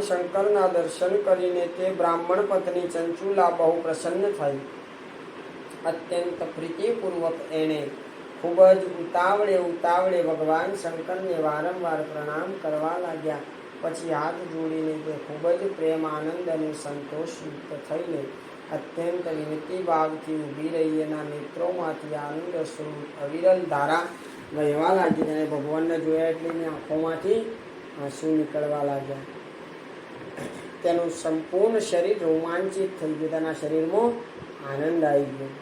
શંકરના દર્શન કરીને તે બ્રાહ્મણ પત્ની ચંચુલા બહુ પ્રસન્ન થઈ. અત્યંત પ્રીતિપૂર્વક એણે ખૂબ જ ઉતાવળે ભગવાન શંકરને વારંવાર પ્રણામ કરવા લાગ્યા. પછી હાથ જોડીને તે ખૂબ જ પ્રેમ, આનંદ અને સંતોષયુક્ત થઈને અત્યંત વિનતી ભાવથી ઊભી રહી. એના નેત્રોમાંથી આનંદ સ્વરૂપ અવિરલ ધારા વહેવા લાગી. અને ભગવાનને જોયા એટલે એની આંખોમાંથી આંસુ નીકળવા લાગ્યા. તેનું સંપૂર્ણ શરીર રોમાંચિત થઈ ગયું. તેના શરીરમાં આનંદ આવી ગયો.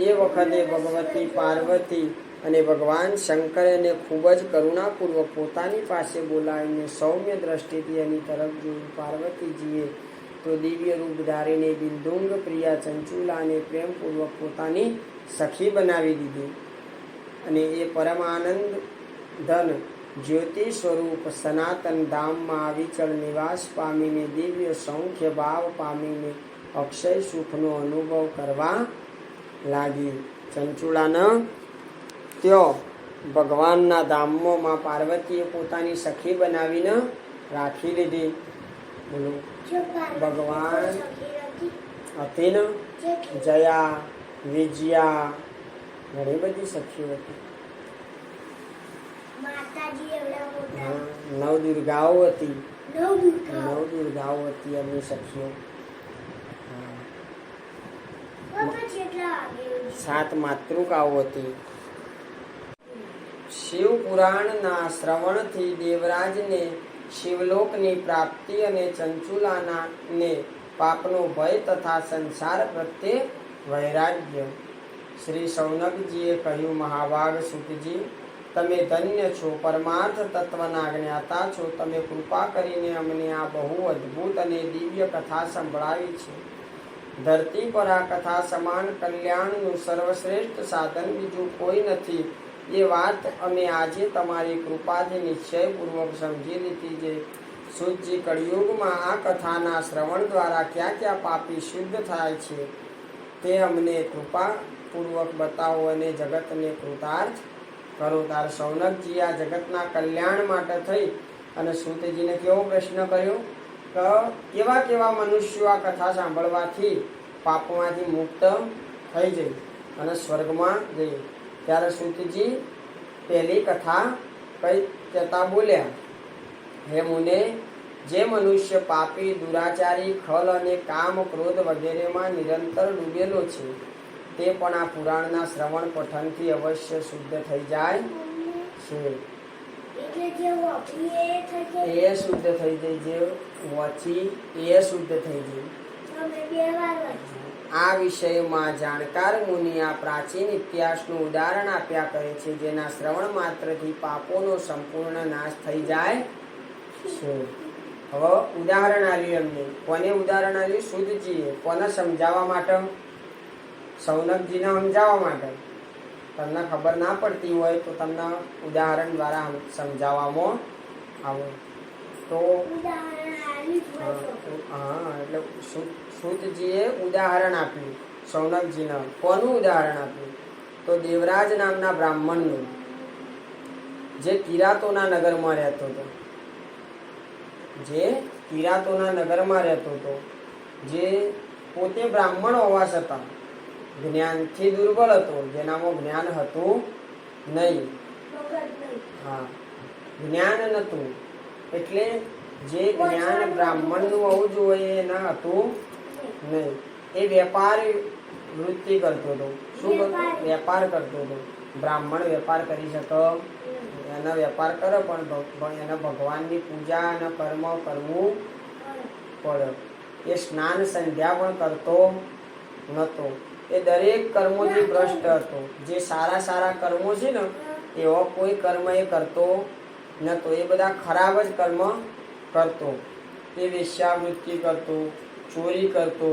એ વખતે ભગવતી પાર્વતી અને ભગવાન શંકરે ખૂબ જ કરુણાપૂર્વક પોતાની પાસે બોલાવીને સૌમ્ય દ્રષ્ટિથી એની તરફ જોયું. પાર્વતીજીએ તો દિવ્ય રૂપ ધારીને બિંદુંગ પ્રિયા ચંચુલાને પ્રેમપૂર્વક પોતાની સખી બનાવી દીધી. અને એ પરમાનંદ ધન જ્યોતિ સ્વરૂપ સનાતન ધામમાં અવિચળ નિવાસ પામીને દિવ્ય સૌખ્ય ભાવ પામીને અક્ષય સુખનો અનુભવ કરવા લાગી. ચંચુલાના ત્યાં ભગવાનના ધામમાં પાર્વતીએ પોતાની સખી બનાવીને રાખી લીધી. બોલો, ભગવાન હતી ને, જયા, વિજયા, ઘણી બધી સખીઓ હતી. નવદુર્ગાઓ હતી. એમની સખીઓ. 7 માતૃકાઓ હતી. શિવ પુરાણના શ્રવણથી દેવરાજને શિવલોકની પ્રાપ્તિ અને ચંચુલાના ને પાપનો ભય તથા સંસાર પ્રત્યે વૈરાગ્ય. શ્રી સૌનકજીએ કહ્યું, મહાભાગ સુતજી, તમે ધન્ય છો, પરમાર્થ તત્વના જ્ઞાતા છો. તમે કૃપા કરીને અમને આ બહુ અદ્ભુત અને દિવ્ય કથા સંભળાવી છે. ધરતી પર આ કથા સમાન કલ્યાણનું સર્વશ્રેષ્ઠ સાધન બીજું કોઈ નથી. એ વાત અમે આજે તમારી કૃપાથી નિશ્ચયપૂર્વક સમજી લીધી છે. સુતજી, કળિયુગમાં આ કથાના શ્રવણ દ્વારા ક્યાં ક્યાં પાપી શુદ્ધ થાય છે તે અમને કૃપાપૂર્વક બતાવો અને જગતને કૃતાર્થ કરો. તાર સૌનકજી આ જગતના કલ્યાણ માટે થઈ અને સુતજીને કેવો પ્રશ્ન કર્યો કે કેવા મનુષ્યો આ કથા સાંભળવાથી પાપમાંથી મુક્ત થઈ જાય અને સ્વર્ગમાં જઈએ. ત્યારે સુતજી પહેલી કથા કઈ કહેતા બોલ્યા, હે મુને, જે મનુષ્ય પાપી, દુરાચારી, ખલ અને કામ, ક્રોધ વગેરેમાં નિરંતર ડૂબેલો છે તે પણ આ પુરાણના શ્રવણ પઠનથી અવશ્ય શુદ્ધ થઈ જાય છે. એ શુદ્ધ થઈ જાય, જે વાંચી એ શુદ્ધ થઈ જાય. આ વિષયમાં જાણકાર મુનિ આ પ્રાચીન ઇતિહાસનું ઉદાહરણ આપ્યા કરે છે, જેના શ્રવણ માત્રથી પાપોનો સંપૂર્ણ નાશ થઈ જાય છે. હવે ઉદાહરણ આવ્યું એમને. કોને ઉદાહરણ આવ્યું? સુતજીએ. કોને સમજાવવા માટે? સૌનકજીને સમજાવવા માટે. તમને ખબર ના પડતી હોય તો તમને ઉદાહરણ દ્વારા સમજાવવામાં આવે તો એટલે સુતજીએ ઉદાહરણ આપ્યું સૌનકજીને. કોનું ઉદાહરણ આપ્યું? તો દેવરાજ નામના બ્રાહ્મણનું, જે કિરાતોના નગરમાં રહેતો હતો. જે પોતે બ્રાહ્મણ હોવા છતાં જ્ઞાનથી દુર્બળ હતો, જેનામાં જ્ઞાન હતું નહીં. જ્ઞાન નહોતું એટલે જે જ્ઞાન બ્રાહ્મણનું હોવું જોઈએ એના હતું નહીં. એ વેપાર વૃત્તિ કરતો હતો. શું કરતો? વેપાર કરતો હતો. બ્રાહ્મણ વેપાર કરી શકે? એના વેપાર કરે પણ એને ભગવાનની પૂજા અને કર્મ કરવું પડ્યો. એ સ્નાન સંધ્યા પણ કરતો નહોતો. એ દરેક કર્મોથી ભ્રષ્ટ હતો. જે સારા સારા કર્મો છે ને એવો કોઈ કર્મ એ કરતો નહોતો. એ બધા ખરાબ જ કર્મ કરતો. એ વેશ્યાવૃત્તિ કરતો, ચોરી કરતો,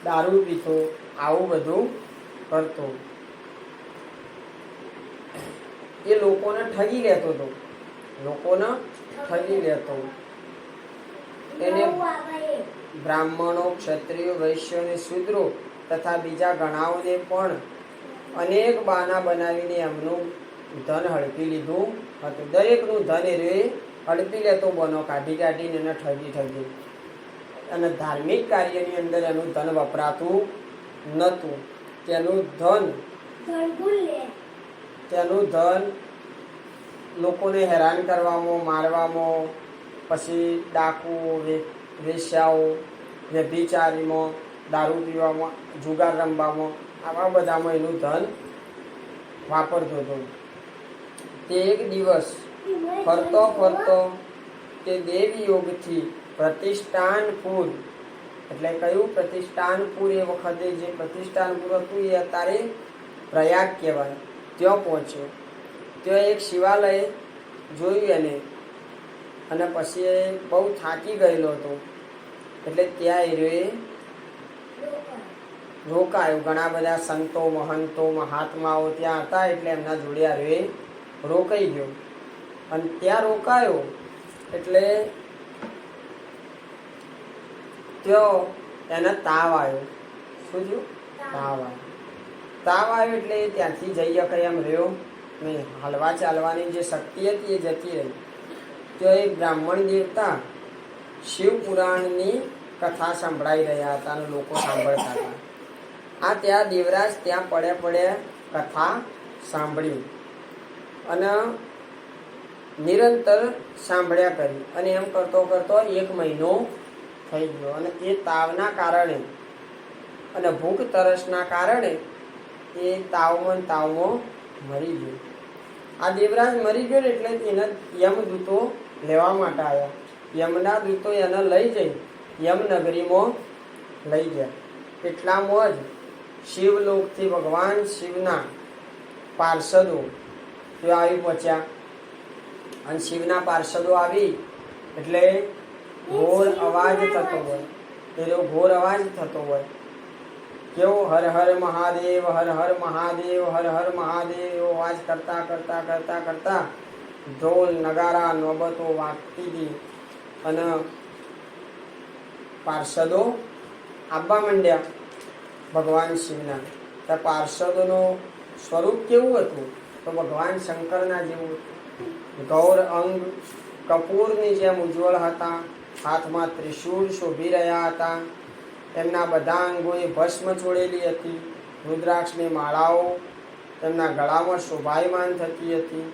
દારૂ પીતો, આવું બધું કરતો. એ લોકોને ઠગી લેતો હતો. લોકોને ઠગી લેતો. એને બ્રાહ્મણો, ક્ષત્રિયો, વૈશ્યો અને શૂદ્રો તથા બીજા ઘણાઓને પણ અનેક બહાના બનાવીને એમનું ધન હડપી લીધું હતું. દરેકનું ધન એ હડપી લેતો, બનો કાઢી કાઢીને એને ઠગી. અને ધાર્મિક કાર્યની અંદર એનું ધન વપરાતું નહોતું. તેનું ધન લોકોને હેરાન કરવામાં, મારવામાં, પછી ડાકુ, વેશ્યાઓ, વ્યભિચારીમાં, દારૂ પીવામાં, જુગાર રમવામાં, આવા બધામાં એનું ધન વાપરતો હતો. તે એક દિવસ ફરતો તે દેવયોગથી પ્રતિષ્ઠાનપુર, એટલે કયું પ્રતિષ્ઠાનપુર, એ વખતે જે પ્રતિષ્ઠાનપુર હતું એ અત્યારે પ્રયાગ કહેવાય, ત્યાં પહોંચ્યો. ત્યાં એક શિવાલય જોયું એને, અને પછી એ બહુ થાકી ગયેલો હતો. એટલે ત્યાં એ રોકાયો. ઘણા બધા સંતો, મહંતો, મહાત્માઓ ત્યાં હતા. એટલે એમના જોડે રોકાઈ ગયો. અને ત્યાં રોકાયો એટલે ત્યાં એને તાવ આવ્યો. શું થયું? તાવ આવ્યો એટલે ત્યાંથી જઈ શકે એમ રહ્યો નહીં. હલવા ચાલવાની જે શક્તિ હતી એ જતી રહી. ત્યાં એક બ્રાહ્મણ દેવતા શિવ પુરાણની કથા સંભળાઈ રહ્યા હતા અને લોકો સાંભળતા હતા. આ ત્યાં દેવરાજ ત્યાં પડ્યા કથા સાંભળ્યું અને નિરંતર સાંભળ્યા કરી. અને એમ કરતો 1 મહિનો થઈ ગયો. અને એ તાવના કારણે અને ભૂખ તરસના કારણે એ તાવમાં મરી ગયો. આ દેવરાજ મરી ગયો એટલે એને યમદૂતો લેવા માટે આવ્યા. યમના દૂતો એને લઈ જઈ યમનગરીમાં લઈ ગયા. એટલામાં જ શિવલોકથી ભગવાન શિવના પાર્ષદો ત્યાં આવી પહોંચ્યા. અને શિવના પાર્ષદો આવી એટલે ઘોર અવાજ થતો હોય. એનો ઘોર અવાજ થતો હોય કેવો, હર હર મહાદેવ, હર હર મહાદેવ, હર હર મહાદેવ એવો અવાજ કરતા ઢોલ નગારા નોબતો વાગતી હતી. અને પાર્ષદો આવવા માંડ્યા ભગવાન શિવના. તો પાર્ષદોનું સ્વરૂપ કેવું હતું? તો ભગવાન શંકરના જેવું. ગૌર અંગ કપૂરની જેમ ઉજ્જવળ હતા. હાથમાં ત્રિશૂળ શોભી રહ્યા હતા. એમના બધા અંગોએ ભસ્મ ચોળેલી હતી. રુદ્રાક્ષની માળાઓ તેમના ગળામાં શોભાયમાન થતી હતી.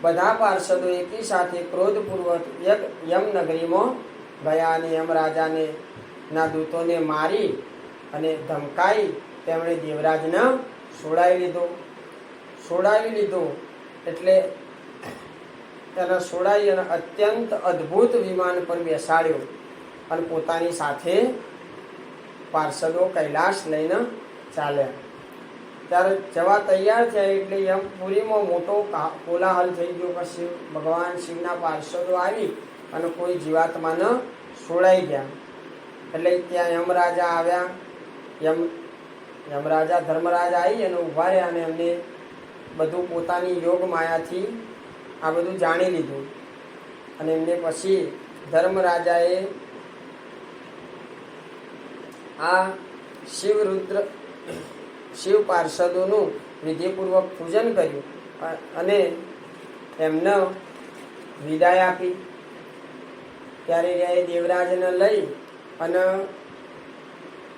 બધા પાર્ષદો એકી સાથે ક્રોધપૂર્વક યમનગરીમાં ગયા અને યમરાજાને ના દૂતોને મારી અને ધમકાઈ તેમણે દેવરાજને છોડાવી લીધો. એટલે તેને છોડાવી અને અત્યંત અદ્ભુત વિમાન પર બેસાડ્યો. અને પોતાની સાથે પાર્ષદો કૈલાસ લઈને ચાલ્યા. ત્યારે જવા તૈયાર થયા એટલે યમપુરીમાં મોટો કોલાહલ થઈ ગયો. પછી ભગવાન શિવના પાર્ષદો આવી અને કોઈ જીવાત્માને છોડાઈ ગયા. એટલે ત્યાં યમરાજા આવ્યા. યમરાજા ધર્મરાજ આવી અને ઊભા રહ્યા અને એમને બધું પોતાની યોગ માયાથી આ બધું જાણી લીધું. અને એમને પછી ધર્મરાજાએ આ શિવ પાર્ષદોનું વિધિપૂર્વક પૂજન કર્યું અને એમને વિદાય આપી. ત્યારે એ દેવરાજને લઈ અને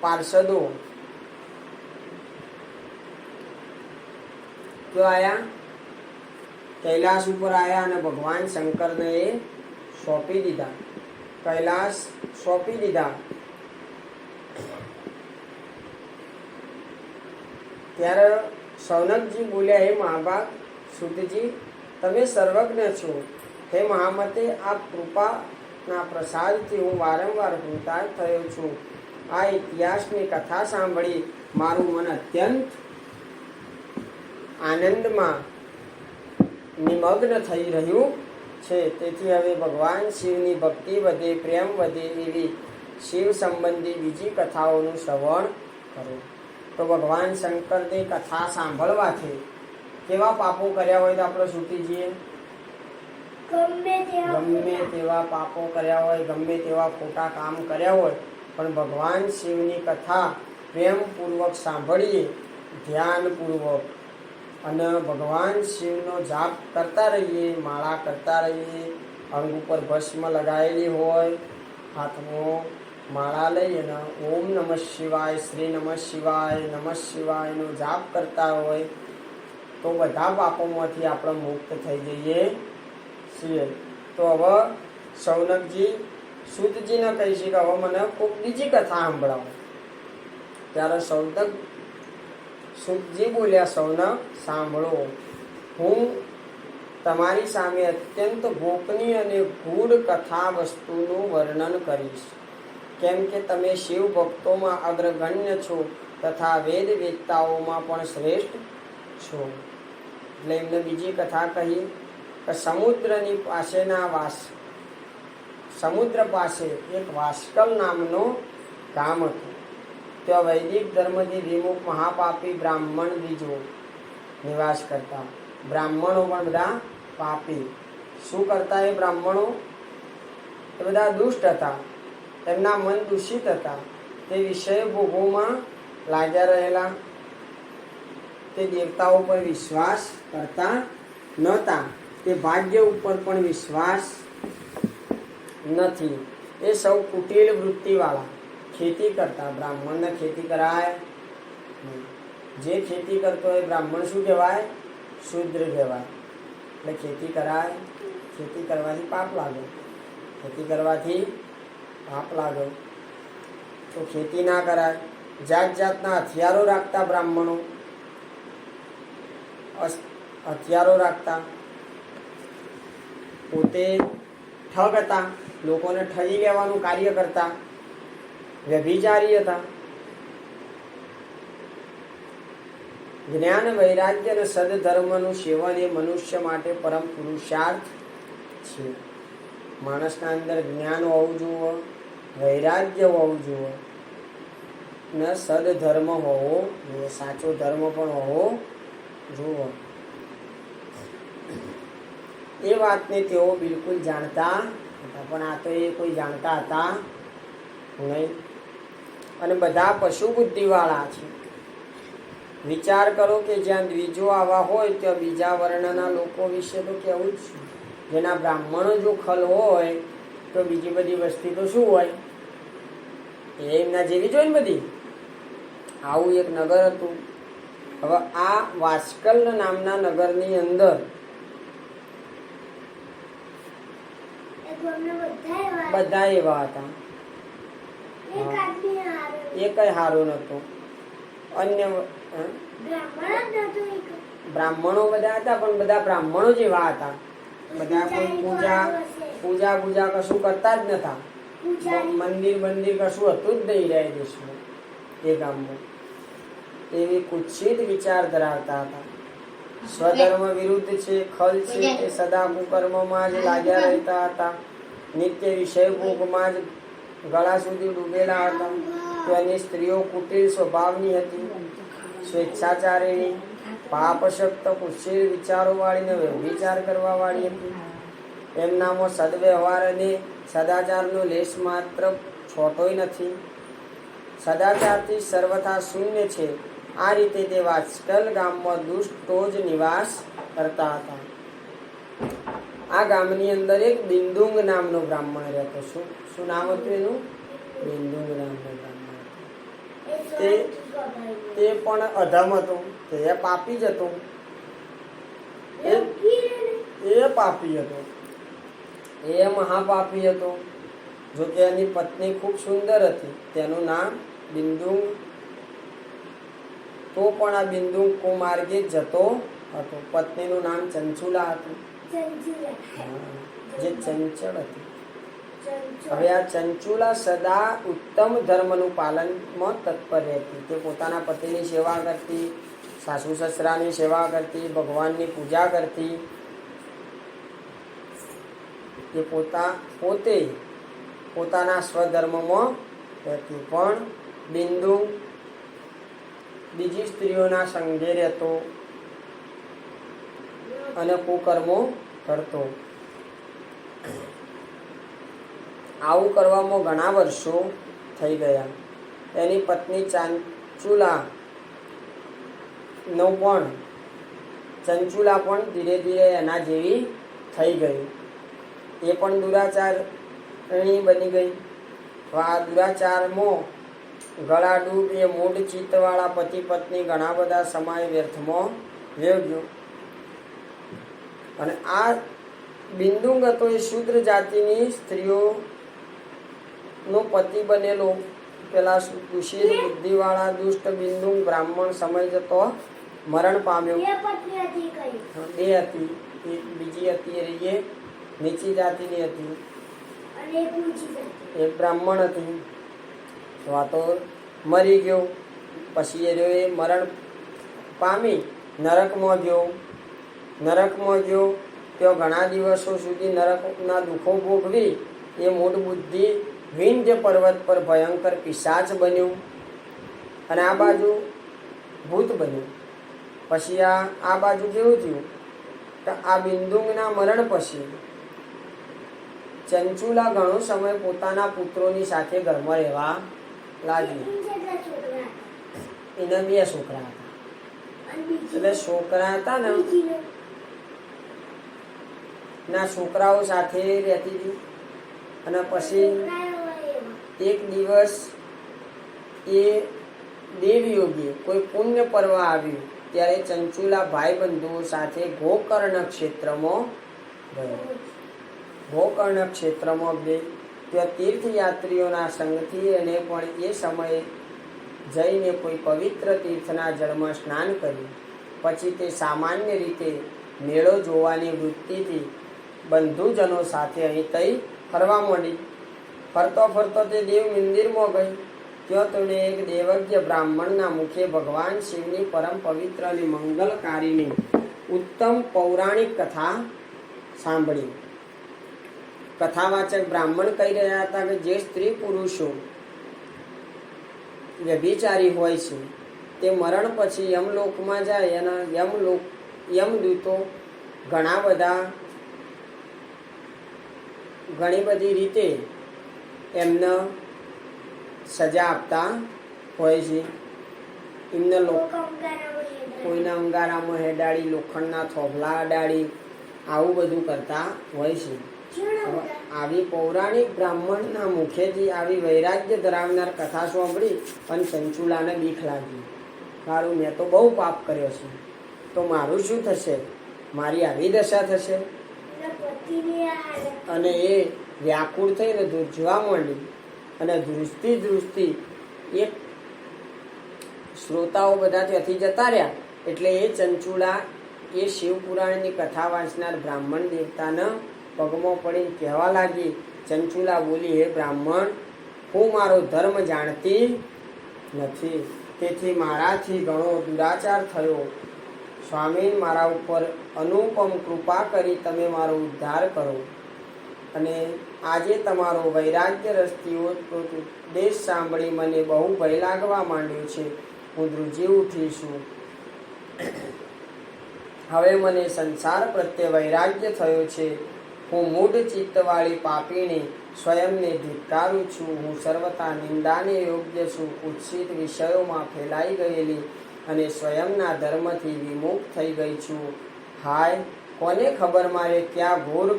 પાર્ષદો ક્યાં આવ્યા? કૈલાસ ઉપર આવ્યા અને ભગવાન શંકરને એ સોંપી દીધા. કૈલાસ સોંપી દીધા. ત્યારે સૌનકજી બોલ્યા, હે મહાભાગ સુતજી, તમે સર્વજ્ઞ છો. હે મહામતે, આપ કૃપા ના પ્રસાદથી હું વારંવાર કૃતાર્થ થયો છું. આ ઇતિહાસની કથા સાંભળી મારું મન અત્યંત આનંદમાં નિમગ્ન થઈ રહ્યું છે. તેથી હવે ભગવાન શિવની ભક્તિ વધે, પ્રેમ વધે એવી શિવ સંબંધી બીજી કથાઓનું શ્રવણ કરો. તો ભગવાન શંકરની કથા સાંભળવાથી કેવા પાપો કર્યા હોય તો આપણે છૂટી જઈએ? ગમે તેવા પાપો કર્યા હોય, ગમે તેવા ખોટા કામ કર્યા હોય, પણ ભગવાન શિવની કથા પ્રેમપૂર્વક સાંભળીએ, ધ્યાનપૂર્વક, અને ભગવાન શિવનો જાપ કરતા રહીએ, માળા કરતા રહીએ, અંગ ઉપર ભસ્મ લગાવેલી હોય, હાથમાં માળા લઈ અને ઓમ નમઃ શિવાય, શ્રી નમઃ શિવાય, નમઃ શિવાયનો જાપ કરતા હોય તો બધા પાપોમાંથી આપણે મુક્ત થઈ જઈએ છીએ. તો હવે શૌનકજી સૂતજીને કહી છે કે હવે મને ખૂબ બીજી કથા સાંભળાવો. ત્યારે સૂતજી બોલ્યા, શૌનક સાંભળો, હું તમારી સામે અત્યંત ગોપનીય અને ગૂઢ કથા વસ્તુનું વર્ણન કરીશ. કેમ કે તમે શિવ ભક્તોમાં અગ્રગણ્ય છો તથા વેદ વેદતાઓમાં પણ શ્રેષ્ઠ છો. એટલે એમને બીજી કથા કહી કે સમુદ્ર પાસે એક વાસ્કલ નામનો ગામ હતું. ત્યાં વૈદિક ધર્મથી વિમુખ મહાપાપી બ્રાહ્મણ બીજો નિવાસ કરતા. બ્રાહ્મણો પણ બધા પાપી. શું કરતા એ બ્રાહ્મણો? એ બધા દુષ્ટ હતા, તેમના મન દૂષિત હતા, તે વિષય ભોગોમાં લાગ્યા રહેલા, તે દેવતાઓ પર વિશ્વાસ કરતા નહોતા, તે ભાગ્ય ઉપર પણ વિશ્વાસ નથી. એ સૌ કુટિલ વૃત્તિવાળા, ખેતી કરતા. બ્રાહ્મણને ખેતી કરાય નહીં. જે ખેતી કરતો હોય બ્રાહ્મણ શું કહેવાય? શૂદ્ર કહેવાય. એટલે ખેતી કરાય, ખેતી કરવાથી પાપ લાગે, ખેતી કરવાથી પાપ લાગે, તો ખેતી ના કરાય. જાત જાતના હથિયારો રાખતા બ્રાહ્મણો, હથિયારો રાખતા, પોતે ઠગ હતા, લોકોને ઠગી લેવાનું કાર્ય કરતા, વ્યભિચારી હતા. જ્ઞાન, વૈરાગ્ય અને સદધર્મનું સેવન એ મનુષ્ય માટે પરમ પુરુષાર્થ છે. માણસના અંદર જ્ઞાન હોવું જોઈએ, વૈરાગ્ય હોવું જોઈએ ને સદધર્મ હોવો જોઈએ, સાચો ધર્મ પણ હોવો જોઈએ. એ વાતને તેઓ બિલકુલ જાણતા હતા, પણ આ તો એ કોઈ જાણતા હતા નહીં. અને બધા પશુ બુદ્ધિવાળા છે. વિચાર કરો કે જ્યાં દ્વિજો આવા હોય ત્યાં બીજા વર્ણના લોકો વિશે તો કેવું જ છે. જેના બ્રાહ્મણો જો ખલ હોય તો બીજી બધી વસ્તી તો શું હોય? એમના જેવી જ હોય ને બધી. આવું એક નગર હતું. હવે આ વાસ્કલ નામના નગરની અંદર બધા એવા હતા, એ કઈ સારું નતું. અન્ય બ્રાહ્મણો બધા હતા, પણ બધા બ્રાહ્મણો જેવા હતા. બધા કોઈ પૂજા કશું કરતા જ નતા. મંદિર કશું હતું જ નહીં રહ્યા દેશમાં, એ ગામમાં. એવી કુત્સિત વિચાર ધરાવતા હતા. સ્વધર્મ વિરુદ્ધ છે, ખલ છે, તે સદા કુકર્મમાં જ લાગ્યા રહેતા હતા. નિત્ય વિષય ભોગમાં જ ગળા સુધી ડૂબેલા હતા. તેની સ્ત્રીઓ કુટિલ સ્વભાવની હતી, સ્વેચ્છાચારીણી, પાપશક્ત, કુશીલ વિચારોવાળી ને વ્યભિચાર કરવાવાળી હતી. એમનામાં સદવ્યવહાર અને સદાચારનો લેશ માત્ર છોટોય નથી. સદાચારથી સર્વથા શૂન્ય છે. આ રીતે તે વાસ્કલ ગામમાં દુષ્ટો જ નિવાસ કરતા હતા. આ ગામની અંદર એક બિંદુંગ નામનો બ્રાહ્મણ રહેતો. શું નામ હતું એનું? બિંદુંગ નામનો બ્રાહ્મણ. તે પણ અધમ હતો, તે પાપી જ હતો. એ પાપી હતો, એ મહાપાપી હતો. જો કે એની પત્ની ખૂબ સુંદર હતી, તેનું નામ બિંદુંગ. તો પણ આ બિંદુંગ કુમાર્ગે જતો હતો. પત્નીનું નામ ચંચુલા હતું, જે ચંચળ હતી. હવે આ ચંચુલા સદા ઉત્તમ ધર્મનું પાલનમાં તત્પર રહેતી. તે પોતાના પતિની સેવા કરતી, સાસુ સસરાની સેવા કરતી, ભગવાનની પૂજા કરતી. તે પોતે પોતાના સ્વધર્મમાં રહેતી. પણ બિંદુ બીજી સ્ત્રીઓના સંગે રહેતો અને કુકર્મો કરતો. આવું કરવામાં ઘણા વર્ષો થઈ ગયા. એની પત્ની ચંચુલા ધીરે ધીરે એના જેવી થઈ ગઈ. એ પણ દુરાચારની બની ગઈ. આ દુરાચારમાં ગળા ડૂબ એ મૂઢ ચિત્તવાળા પતિ પત્ની ઘણા બધા સમય વ્યર્થમાં વેવ્યો. અને આ બિંદુંગ હતો એ શૂદ્ર જાતિની સ્ત્રીઓનો પતિ બનેલો. પેલા દુષિત બુદ્ધિવાળા દુષ્ટ બિંદુંગ બ્રાહ્મણ સમય જતો મરણ પામ્યો. બે હતી. એક બીજી હતી એ નીચી જાતિની હતી, એક બ્રાહ્મણ હતી. તો આ તો મરી ગયો. પછી એ મરણ પામી નરકમાં ગયો. ત્યાં ઘણા દિવસો સુધી નરકના દુઃખો ભોગવી એ મૂળ બુદ્ધિ વિંધ્ય પર્વત પર ભયંકર પિશાચ બન્યું. અને આ બાજુ ભૂત બન્યું. પછી આ બાજુ કેવું થયું કે આ બિંદુના મરણ પછી ચંચુલા ઘણો સમય પોતાના પુત્રોની સાથે ઘરમાં રહેવા લાગી. એના 2 છોકરા હતા. એટલે છોકરા હતા ને ના છોકરાઓ સાથે રહેતી હતી. અને પછી એક દિવસ એ દેવયોગી કોઈ પુણ્ય પર્વ આવ્યું ત્યારે ચંચુલા ભાઈ બંધુઓ સાથે ગોકર્ણ ક્ષેત્રમાં ગયો. ગોકર્ણ ક્ષેત્રમાં ત્યાં તીર્થયાત્રીઓના સંગથી એને પણ એ સમયે જઈને કોઈ પવિત્ર તીર્થના જળમાં સ્નાન કર્યું. પછી તે સામાન્ય રીતે મેળો જોવાની વૃત્તિથી બંધુજનો સાથે અહીં તઈ ફરવા માંડી. ફરતો તે દેવ મંદિરમાં ગઈ. ત્યાં તેણે એક દેવજ્ઞ બ્રાહ્મણના મુખે ભગવાન શિવની પરમ પવિત્ર અને મંગલકારીની ઉત્તમ પૌરાણિક કથા સાંભળી. કથાવાચક બ્રાહ્મણ કહી રહ્યા હતા કે જે સ્ત્રી પુરુષો વ્યભિચારી હોય છે તે મરણ પછી યમલોકમાં જાય એના યમદૂતો ઘણી બધી રીતે એમને સજા આપતા હોય છે. એમને કોઈના અંગારામાં હેડાડી, લોખંડના થોભલા અડાડી આવું બધું કરતા હોય છે. આવી પૌરાણિક બ્રાહ્મણના મુખેથી આવી વૈરાગ્ય ધરાવનાર કથા સાંભળી અને ચંચુલાને બીક લાગી. મારું મેં તો બહુ પાપ કર્યો છે, તો મારું શું થશે? મારી આવી દશા થશે? અને એ વ્યાકુળ થઈને ધ્રુજવા માંડી. અને ધ્રુજતી એક શ્રોતાઓ બધા ત્યાંથી જતા રહ્યા. એટલે એ ચંચુલા એ શિવપુરાણની કથા વાંચનાર બ્રાહ્મણ દેવતાને પગમાં પડીને કહેવા લાગી. ચંચુલા બોલી, હે બ્રાહ્મણ, હું મારો ધર્મ જાણતી નથી, તેથી મારાથી ઘણો દુરાચાર થયો. સ્વામી, મારા ઉપર અનુપમ કૃપા કરી તમે મારો ઉદ્ધાર કરો. અને આજે તમારો વૈરાગ્ય રસથી ઉપદેશ સાંભળી મને બહુ ભય લાગવા માંડ્યો છે. હું ધ્રુજી ઉઠી છું. હવે મને સંસાર પ્રત્યે વૈરાગ્ય થયો છે. હું મૂઢ ચિત્તવાળી પાપીને સ્વયંને ધિક્કારું છું. હું સર્વથા નિંદાને યોગ્ય છું. કુત્સિત વિષયોમાં ફેલાઈ ગયેલી અને સ્વયંના ધર્મથી વિમુખ થઈ ગઈ છું. હાય, કોને ખબર મારે ક્યાં ઘોર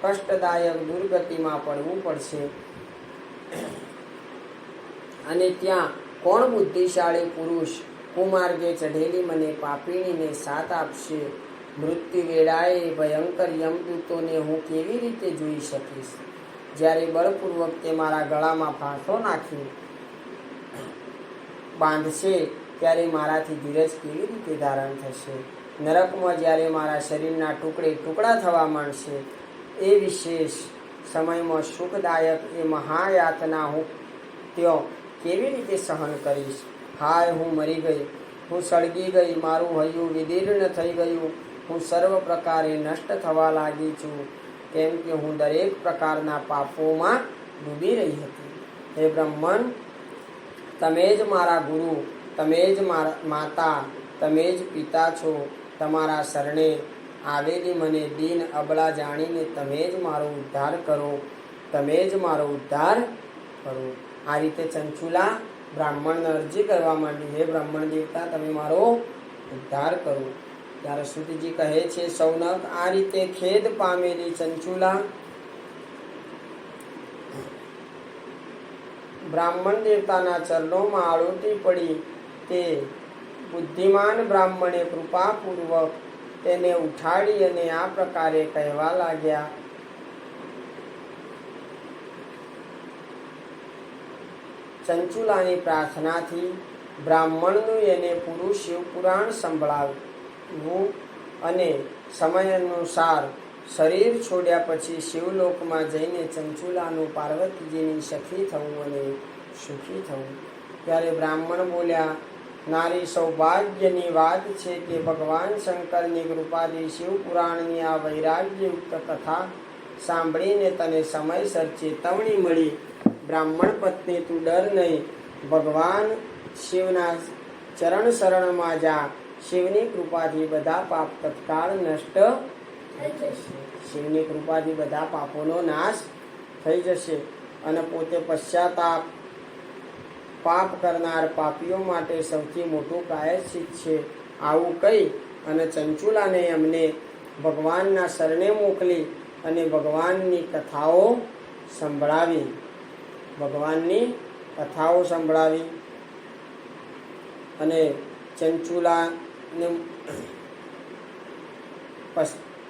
કષ્ટદાયક દુર્ગતિમાં પડવું પડશે, અને ત્યાં કોણ બુદ્ધિશાળી પુરુષ કુમાર્ગે ચઢેલી મને પાપીણીને સાથ આપશે. મૃત્યુ વેળાએ ભયંકર યમદૂતોને હું કેવી રીતે જોઈ શકીશ? જ્યારે બળપૂર્વક તે મારા ગળામાં ફાંસો નાખી બાંધશે ત્યારે મારાથી ધીરજ કેવી રીતે ધારણ થશે? નરકમાં જ્યારે મારા શરીરના ટુકડે ટુકડા થવા માંડશે એ વિશેષ સમયમાં સુખદાયક એ મહાયાતના હું ત્યાં કેવી રીતે સહન કરીશ? હાય, હું મરી ગઈ, હું સળગી ગઈ, મારું હૈયું વિદીર્ણ થઈ ગયું, હું સર્વ પ્રકારે નષ્ટ થવા લાગી છું, કેમ કે હું દરેક પ્રકારના પાપોમાં ડૂબી રહી હતી. હે બ્રહ્મન, તમે જ મારા ગુરુ, તમે જ માતા, તમે જ પિતા છો. તમારા શરણે આવેલી મને દીન અબળા જાણીને તમે જ મારો ઉદ્ધાર કરો, તમે જ મારો ઉદ્ધાર કરો. આ રીતે ચંચુલા બ્રાહ્મણને અરજી કરવા માંડી, હે બ્રાહ્મણ દેવતા, તમે મારો ઉદ્ધાર કરો. ત્યારે સુતજી કહે છે, સૌનક, આ રીતે ખેદ પામેલી ચંચુલા બ્રાહ્મણ દેવતાના ચરણોમાં આળોટી પડી. તે બુદ્ધિમાન બ્રાહ્મણે કૃપાપૂર્વક તેને ઉઠાડી અને આ પ્રકારે કહેવા લાગ્યા, ચંચુલાની પ્રાર્થનાથી બ્રાહ્મણનું એને પૂરું શિવપુરાણ સંભળાવવું અને સમય અનુસાર શરીર છોડ્યા પછી શિવલોકમાં જઈને ચંચુલાનું પાર્વતીજીની સખી થવું અને સુખી થવું. ત્યારે બ્રાહ્મણ બોલ્યા, નારી, સૌભાગ્યની વાત છે કે ભગવાન શંકરની કૃપાથી શિવપુરાણની આ વૈરાગ્યયુક્ત કથા સાંભળીને તને સમયસર ચેતવણી મળી. બ્રાહ્મણ પત્ની, તું ડર નહીં, ભગવાન શિવના ચરણ શરણમાં જા. શિવની કૃપાથી બધા પાપ તત્કાળ નષ્ટ થઈ જશે. શિવની કૃપાથી બધા પાપોનો નાશ થઈ જશે અને પોતે પશ્ચાતાપ પાપ કરનાર પાપીઓ માટે સૌથી મોટું પ્રાયશ્ચિત છે. આવું કહી અને ચંચુલાને એમને ભગવાનના શરણે મોકલી અને ભગવાનની કથાઓ સંભળાવી. અને ચંચુલાને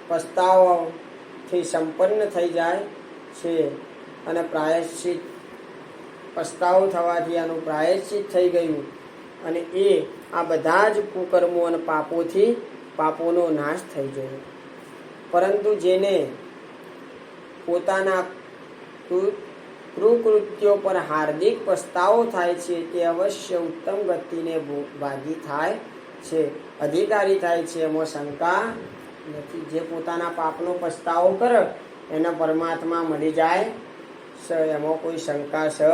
પસ્તાવાથી સંપન્ન થઈ જાય છે અને પ્રાયશ્ચિત પસ્તાવો થવાથી આનું પ્રાયશ્ચિત થઈ ગયું અને એ આ બધા જ કુકર્મો અને પાપોનો નાશ થઈ ગયો. પરંતુ જેને પોતાના કૃકૃત્યો પર હાર્દિક પસ્તાવો થાય છે તે અવશ્ય ઉત્તમ ગતિને ભાગી થાય છે, અધિકારી થાય છે, એમાં શંકા નથી. જે પોતાના પાપનો પસ્તાવો કરે એને પરમાત્મા મળી જાય છે, એમાં કોઈ શંકા છે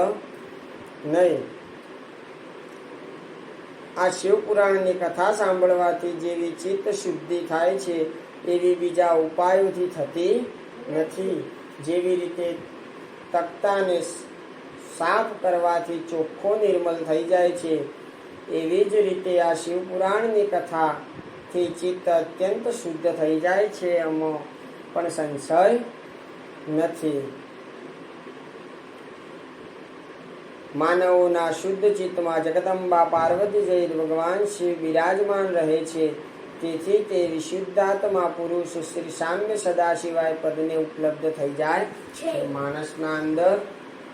નહીં. આ શિવપુરાણની કથા સાંભળવાથી જેવી ચિત્ત શુદ્ધિ થાય છે એવી બીજા ઉપાયોથી થતી નથી. જેવી રીતે તખ્તાને સાફ કરવાથી ચોખ્ખો નિર્મલ થઈ જાય છે, એવી જ રીતે આ શિવપુરાણની કથાથી ચિત્ત અત્યંત શુદ્ધ થઈ જાય છે, એમાં પણ સંશય નથી. માનવોના શુદ્ધ ચિત્તમાં જગદંબા પાર્વતી સહિત ભગવાન શિવ બિરાજમાન રહે છે. તેથી તે વિશુદ્ધાત્મા પુરુષ શ્રી સામ્ય સદાશિવાય પદને ઉપલબ્ધ થઈ જાય છે. માણસના અંદર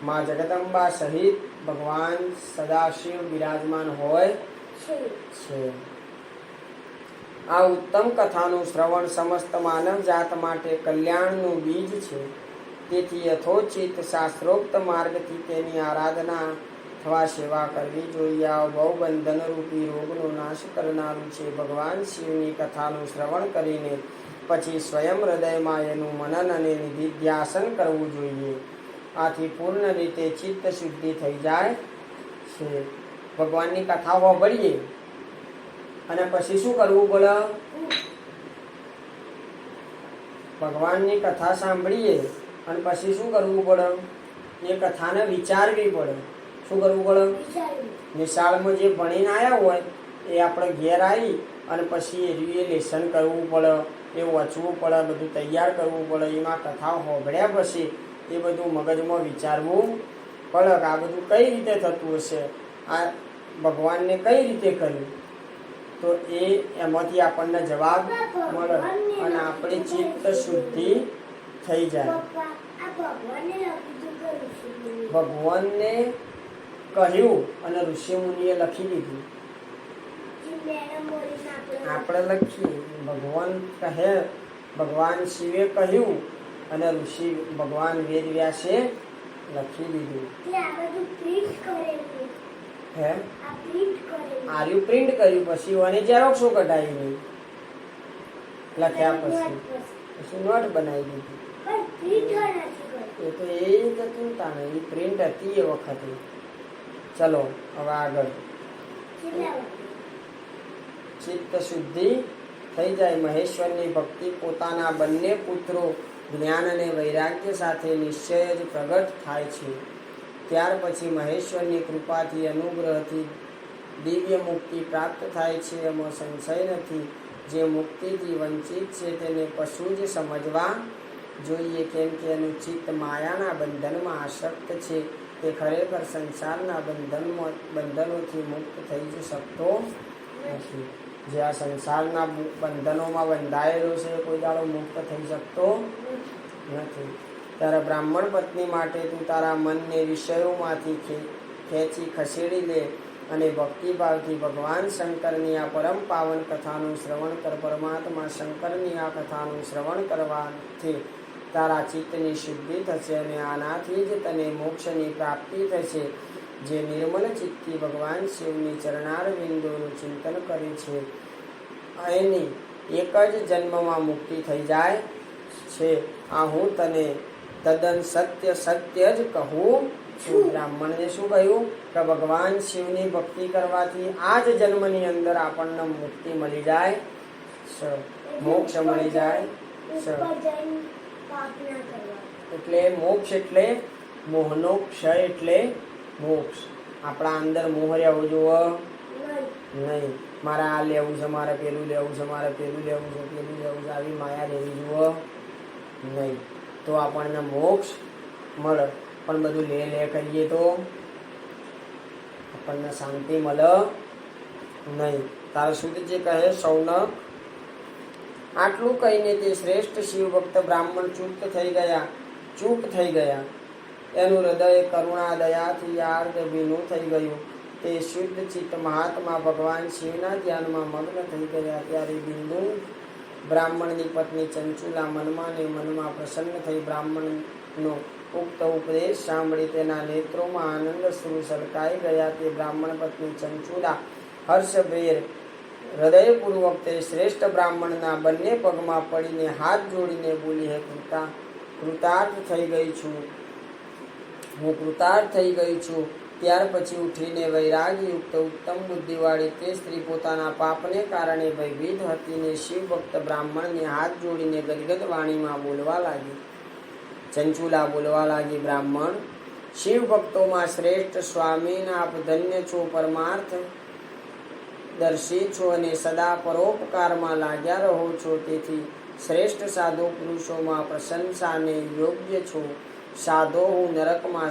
માં જગદંબા સહિત ભગવાન સદાશિવ બિરાજમાન હોય છે. આ ઉત્તમ કથાનું શ્રવણ સમસ્ત માનવ જાત માટે કલ્યાણનું બીજ છે. તેથી યથોચિત શાસ્ત્રોક્ત માર્ગથી તેની આરાધના અથવા સેવા કરવી જોઈએ. આ ભવબંધન રૂપી રોગનો નાશ કરનારું છે. ભગવાન શિવની કથાનું શ્રવણ કરીને પછી સ્વયં હૃદયમાં એનું મનન અને નિધિધ્યાસન કરવું જોઈએ. આથી પૂર્ણ રીતે ચિત્ત શુદ્ધિ થઈ જાય છે. ભગવાનની કથા સાંભળીએ અને પછી શું કરવું પડે? ભગવાનની કથા સાંભળીએ અને પછી શું કરવું પડે? એ કથાને વિચારવી પડે. શું કરવું પડે? નિશાળમાં જે ભણીને આવ્યા હોય એ આપણે ઘેર આવી અને પછી એ લેસન કરવું પડે, એ વાંચવું પડે, બધું તૈયાર કરવું પડે. એમાં કથાઓ સાંભળ્યા પછી એ બધું મગજમાં વિચારવું પડે કે આ બધું કઈ રીતે થતું હશે, આ ભગવાનને કઈ રીતે કર્યું, તો એમાંથી આપણને જવાબ મળે અને આપણી ચિત્ત શુદ્ધિ થઈ જાય. ભગવાનને કહ્યું અને ઋષિ મુનિએ લખી દીધું. આપણે લખીએ, ભગવાન કહે, ભગવાન શિવે કહ્યું અને ઋષિ ભગવાન વેદ વ્યાસે લખી દીધું. હે આર્યું પ્રિન્ટ કર્યું, પછી અને ઝેરોક્સો કઢાવી નહીં, લખ્યા પછી નોટ બનાવી દીધી. એ તો એ જ હતું તાને, એ પ્રિન્ટ હતી એ વખતે. ચલો હવે આગળ. ચિત્ત શુદ્ધિ થઈ જાય. મહેશ્વરની ભક્તિ પોતાના બંને પુત્રો જ્ઞાન અને વૈરાગ્ય સાથે નિશ્ચય જ પ્રગટ થાય છે. ત્યાર પછી મહેશ્વરની કૃપાથી અનુગ્રહથી દિવ્ય મુક્તિ પ્રાપ્ત થાય છે, એમાં સંશય નથી. જે મુક્તિથી વંચિત છે તેને પશુ જ સમજવા જોઈએ, કેમ કે એનું ચિત્ત માયાના બંધનમાં આસક્ત છે. તે ખરેખર સંસારના બંધનોથી મુક્ત થઈ જ શકતો નથી. જે આ સંસારના બંધનોમાં બંધાયેલો છે કોઈ દાડો મુક્ત થઈ શકતો નથી. ત્યારે બ્રાહ્મણ પત્ની માટે તું તારા મનને વિષયોમાંથી ખેંચી ખસેડી લે અને ભક્તિભાવથી ભગવાન શંકરની આ પરમ પાવન કથાનું શ્રવણ કર. પરમાત્મા શંકરની આ કથાનું શ્રવણ કરવાથી તારા ચિત્તની શુદ્ધિ થશે અને આનાથી જ તને મોક્ષની પ્રાપ્તિ થશે. જે નિર્મલ ચિત્તી ભગવાન શિવની ચરણારવિંદોનું ચિંતન કરે છે એની એક જ જન્મમાં મુક્તિ થઈ જાય છે. આ હું તને તદ્દન સત્ય જ કહું છું. બ્રાહ્મણને શું કહ્યું કે ભગવાન શિવની ભક્તિ કરવાથી આ જ જન્મની અંદર આપણને મુક્તિ મળી જાય, મોક્ષ મળી જાય. એટલે મોક્ષ એટલે મોહનો ક્ષય એટલે મોક્ષ. આપણા અંદર મોહ રહેવો જોવો નહીં. મારે આ લેવું છે, મારે પેલું લેવું છે, મારે પેલું લેવું છે, પેલું લેવું છે, આવી માયા રહેવી જુઓ નહીં. તો આપણને મોક્ષ મળે. પણ બધું લે કરીએ તો આપણને શાંતિ મળે નહીં. તારે શુદ્ધજી કહે સૌનક, આટલું કહીને તે શ્રેષ્ઠ શિવ ભક્ત બ્રાહ્મણ ચૂપ થઈ ગયા. એનું હૃદય કરુણા દયાથી યાર્દ ભીનું થઈ ગયું. તે શુદ્ધ ચિત્ત મહાત્મા ભગવાન શિવના ધ્યાનમાં મગ્ન થઈ ગયા. ત્યારે બિંદુ બ્રાહ્મણની પત્ની ચંચુલા મનમાં પ્રસન્ન થઈ. બ્રાહ્મણનો ઉક્ત ઉપદેશ સાંભળી તેના નેત્રોમાં આનંદ શ્રુ છલકાઈ ગયા. તે બ્રાહ્મણ પત્ની ચંચુલા હર્ષભેર હૃદયપૂર્વક તે શ્રેષ્ઠ બ્રાહ્મણના બંને પગમાં પડીને હાથ જોડીને બોલી, હે કૃતાર્થ થઈ ગઈ છું, હું કૃતાર્થ થઈ ગઈ છું. ત્યાર પછી ઉઠીને વૈરાગયુક્ત ઉત્તમ બુદ્ધિવાળી તે સ્ત્રી પોતાના પાપને કારણે ભયભીત હતી ને શિવ ભક્ત બ્રાહ્મણને હાથ જોડીને ગદગદ વાણીમાં બોલવા લાગી. ચંચુલા બોલવા લાગી, બ્રાહ્મણ શિવ ભક્તોમાં શ્રેષ્ઠ સ્વામીના આપ ધન્ય છો, પરમાર્થ દર્શી છો અને સદા પરોપકારમાં લાગ્યા રહો છો. તેથી શ્રેષ્ઠ સાધુ પુરુષોમાં પ્રશંસાને યોગ્ય છો. સાધો હું નરકના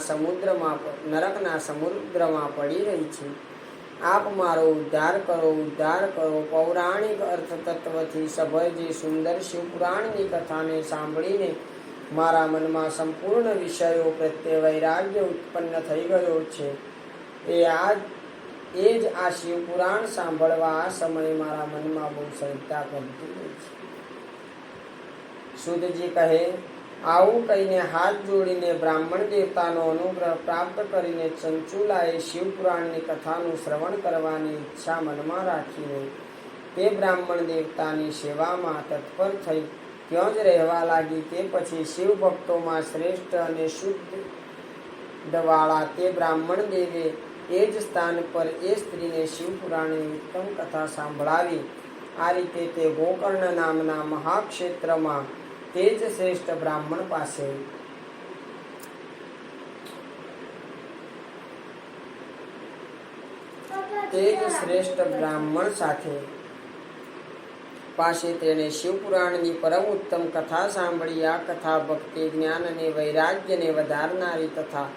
સમુદ્રમાં પડી રહી છું. આપ મારો ઉદ્ધાર કરો. પૌરાણિક અર્થ તત્વથી સભર જે સુંદર શિવપુરાણની કથાને સાંભળીને મારા મનમાં સંપૂર્ણ વિષયો પ્રત્યે વૈરાગ્ય ઉત્પન્ન થઈ ગયો છે. એ જ આ શિવપુરાણ સાંભળવા આ સમયે મારા મનમાં બહુ શ્રદ્ધા કરતી હોય છે. શુદ્ધજી કહે, આવું કહીને હાથ જોડીને બ્રાહ્મણ દેવતાનો અનુગ્રહ પ્રાપ્ત કરીને ચંચુલાએ શિવપુરાણની કથાનું શ્રવણ કરવાની ઈચ્છા મનમાં રાખીને તે બ્રાહ્મણ દેવતાની સેવામાં તત્પર થઈ ત્યાં જ રહેવા લાગી. તે પછી શિવ ભક્તોમાં શ્રેષ્ઠ અને શુદ્ધવાળા તે બ્રાહ્મણ દેવે એ જ સ્થાન પર એ સ્ત્રીને શિવપુરાણની ઉત્તમ કથા સાંભળાવી. આ રીતે તે ગોકર્ણ નામના મહાક્ષેત્રમાં તે જ શ્રેષ્ઠ બ્રાહ્મણ પાસે તેણે શિવપુરાણની પરમ ઉત્તમ કથા સાંભળી. આ કથા ભક્તિ, જ્ઞાન અને વૈરાગ્યને વધારનારી તથા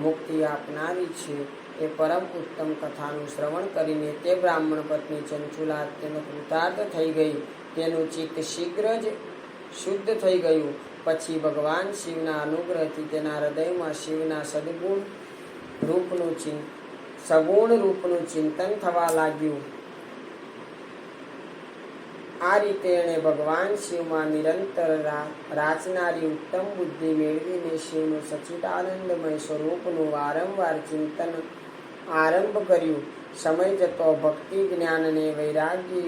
મુક્તિ આપનારી છે. એ પરમ ઉત્તમ કથાનું શ્રવણ કરીને તે બ્રાહ્મણ પત્ની ચંચુલા અત્યંત કૃતાર્થ થઈ ગઈ. તેનું ચિત્ત શીઘ્ર જ શુદ્ધ થઈ ગયું. પછી ભગવાન શિવના અનુગ્રહથી તેના હૃદયમાં શિવના સગુણ રૂપનું ચિંતન થવા લાગ્યું. આ રીતે એણે ભગવાન શિવમાં નિરંતર રાચનારી ઉત્તમ બુદ્ધિ મેળવીને શિવનું સચ્ચિદાનંદમય સ્વરૂપનું વારંવાર ચિંતન આરંભ કર્યું. સમય જતો ભક્તિ જ્ઞાન અને વૈરાગ્ય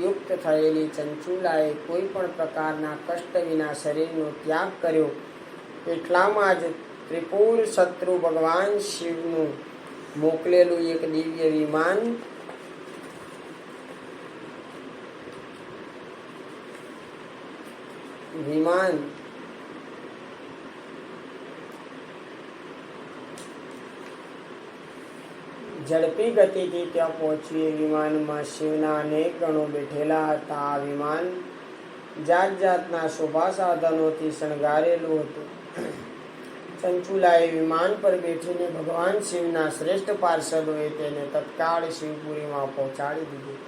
યુક્ત થયેલી ચંચુલાએ કોઈ પણ પ્રકારના કષ્ટ વિના શરીરનો ત્યાગ કર્યો. એટલામાં જ ત્રિપુર શત્રુ ભગવાન શિવનું મોકલેલું એક દિવ્ય વિમાન ઝડપી ગતિથી ત્યાં પહોંચ્યું. એ વિમાનમાં શિવના અનેક ગણો બેઠેલા હતા. આ વિમાન જાત જાતના શોભા સાધનોથી શણગારેલું હતું. ચંચુલાએ વિમાન પર બેઠીને ભગવાન શિવના શ્રેષ્ઠ પાર્ષદોએ તેને તત્કાળ શિવપુરીમાં પહોંચાડી દીધી.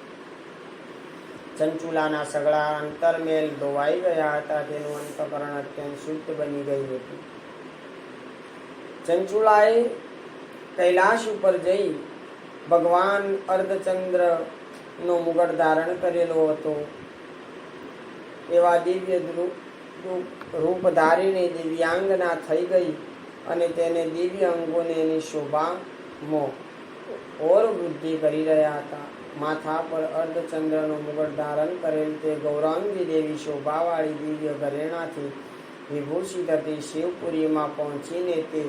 ચંચુલાના સગળા અંતરમેલ ધોવાઈ ગયા હતા. તેનું અંતઃકરણ અત્યંત શુદ્ધ બની ગયું હતું. ચંચુલાએ કૈલાશ ઉપર જઈ ભગવાન અર્ધચંદ્રનો મુગટ ધારણ કરેલો હતો એવા દિવ્ય રૂપ ધારીને દિવ્યાંગના થઈ ગઈ અને તેને દિવ્ય અંગોને એની શોભામાં ઓર વૃદ્ધિ કરી રહ્યા હતા. માથા પર અર્ધચંદ્રનો મુગટ ધારણ કરેલ તે ગૌરાંગી દેવી શોભાવાળી દિવ્ય ઘરેણાથી વિભૂષિત હતી. શિવપુરીમાં પહોંચીને તે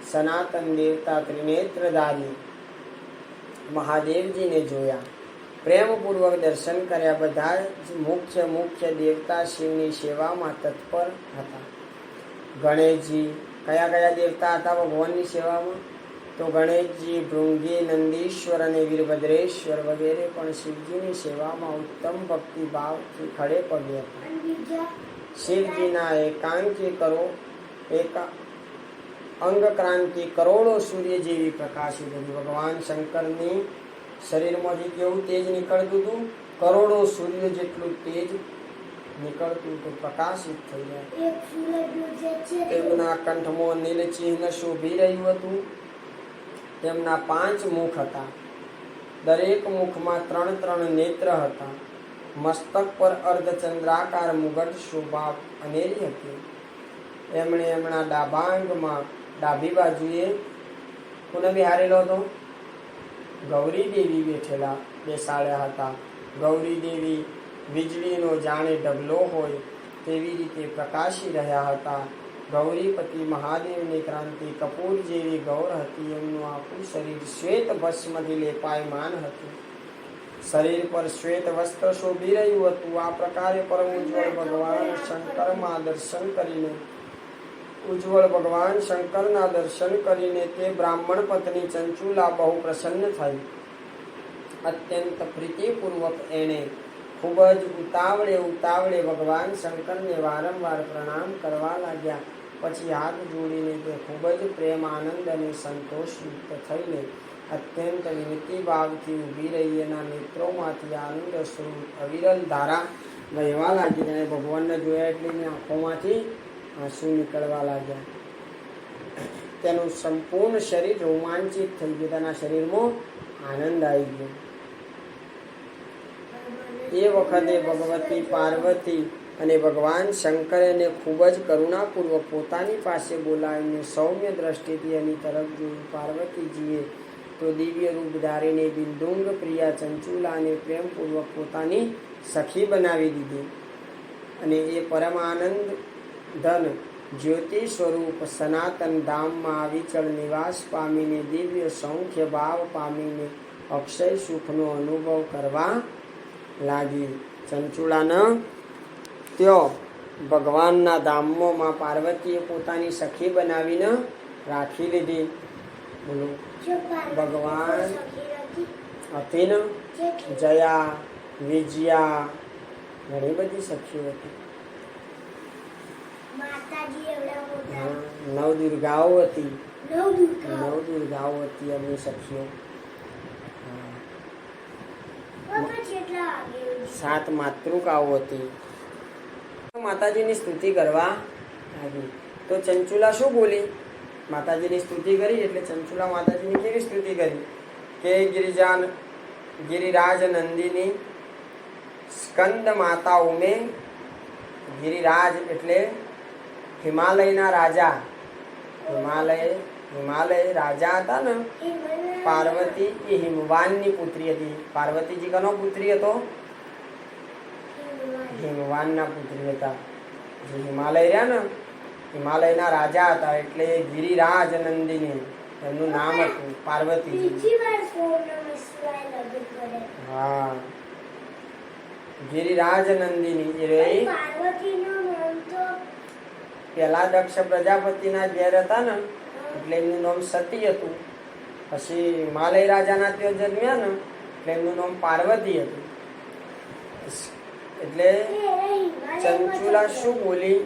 સનાતન દેવતા ત્રિનેત્રધારી મહાદેવજીને જોયા. પ્રેમપૂર્વક દર્શન કર્યા. બધા જ મુખ્ય દેવતા શિવની સેવામાં તત્પર હતા. ગણેશજી, કયા દેવતા હતા ભગવાનની સેવામાં? તો ગણેશજી, ભૃંગી, નંદીશ્વર અને વીરભદ્રેશ્વર વગેરે પણ શિવજીની સેવામાં ઉત્તમ ભક્તિ ભાવથી ખડે પગે હતા. શિવજીના અંગક્રાંતિ કરોડો સૂર્ય જેવી પ્રકાશિત હતી. ભગવાન શંકરની શરીરમાંથી કેવું તેજ નીકળતું હતું? કરોડો સૂર્ય જેટલું તેજ નીકળતું હતું, પ્રકાશિત થઈ જાય. તેમના કંઠમાં નીલચિહ્ન શોભી રહ્યું હતું. તેમના 5 મુખ હતા. દરેક મુખમાં 3 નેત્ર હતા. મસ્તક પર અર્ધચંદ્રાકાર મુગટ શોભા અનેરી હતી. એમણે એમના ડાભાંગમાં ડાબી બાજુએ કોને બિહારેલો હતો? ગૌરી દેવી બેસાડ્યા હતા. ગૌરી દેવી વીજળીનો જાણે ઢગલો હોય તેવી રીતે પ્રકાશી રહ્યા હતા. ગૌરીપતિ મહાદેવની ક્રાંતિ કપૂર જેવી ગૌર હતી. એમનું આખું શરીર શ્વેત ભસ્મથી લેપાયમાન હતું. શરીર પર શ્વેત વસ્ત્ર શોભી રહ્યું હતું. આ પ્રકારે પરમ ઉજ્જવળ ભગવાન શંકરના દર્શન કરીને તે બ્રાહ્મણ પત્ની ચંચુલા બહુ પ્રસન્ન થઈ. અત્યંત પ્રીતિપૂર્વક એણે ખૂબ જ ઉતાવળે ભગવાન શંકરને વારંવાર પ્રણામ કરવા લાગ્યા. પછી હાથ જોડીને તે ખૂબ જ પ્રેમ, આનંદ અને સંતોષયુક્ત થઈને અત્યંત વિનતી ભાવથી ઊભી રહી. એના નેત્રોમાંથી આનંદ સ્વરૂપ અવિરલ ધારા વહેવા લાગી. અને ભગવાનને જોયા એટલે એની આંખોમાંથી આંસુ નીકળવા લાગ્યા. તેનું સંપૂર્ણ શરીર રોમાંચિત થઈ ગયું. તેના શરીરમાં આનંદ આવી ગયો. એ વખતે ભગવતી પાર્વતી અને ભગવાન શંકરે એને ખૂબ જ કરુણાપૂર્વક પોતાની પાસે બોલાવીને સૌમ્ય દ્રષ્ટિથી એની તરફ જોયું. પાર્વતીજીએ તો દિવ્ય રૂપ ધારીને બિંદુંગ પ્રિયા ચંચુલાને પ્રેમપૂર્વક પોતાની સખી બનાવી દીધી. અને એ પરમાનંદ ધન જ્યોતિ સ્વરૂપ સનાતન ધામમાં અવિચળ નિવાસ પામીને દિવ્ય સૌખ્ય ભાવ પામીને અક્ષય સુખનો અનુભવ કરવા લાગી. ચંચુલાના ત્યાં ભગવાનના ધામમાં પાર્વતીએ પોતાની સખી બનાવીને રાખી લીધી. બોલો, ભગવાન હતી ને જયા, વિજયા, ઘણી બધી સખીઓ હતી. નવદુર્ગાઓ હતી. એમની સખીઓ. 7 માતૃકાઓ હતી. માતાજીની સ્તુતિ કરવા લાગી. તો ચંચુલા શું બોલી? માતાજીની સ્તુતિ કરી. એટલે ચંચુલા માતાજીની કેવી સ્તુતિ કરી કે ગિરિરાજ નંદિની સ્કંદ માતાઓ મેં ગિરિરાજ એટલે હિમાલયના રાજા. હિમાલય રાજા હતા ને પાર્વતી, એ હિમવાનની પુત્રી હતી. પાર્વતીજી કનો પુત્રી હતો? હિમવાનના પુત્રી હતા. જે હિમાલય રહ્યા ને, હિમાલયના રાજા હતા એટલે ગિરિરાજ નંદિની એમનું નામ હતું. પાર્વતીજી. હા, ગિરિરાજ નંદિની. પેલા દક્ષ પ્રજાપતિના ઘેર હતા ને એટલે એમનું નામ સતી હતું. પછી હિમાલય રાજાના ત્યાં જન્મ્યા ને એટલે એમનું નામ પાર્વતી હતું. એટલે ચંચુલા શું બોલી?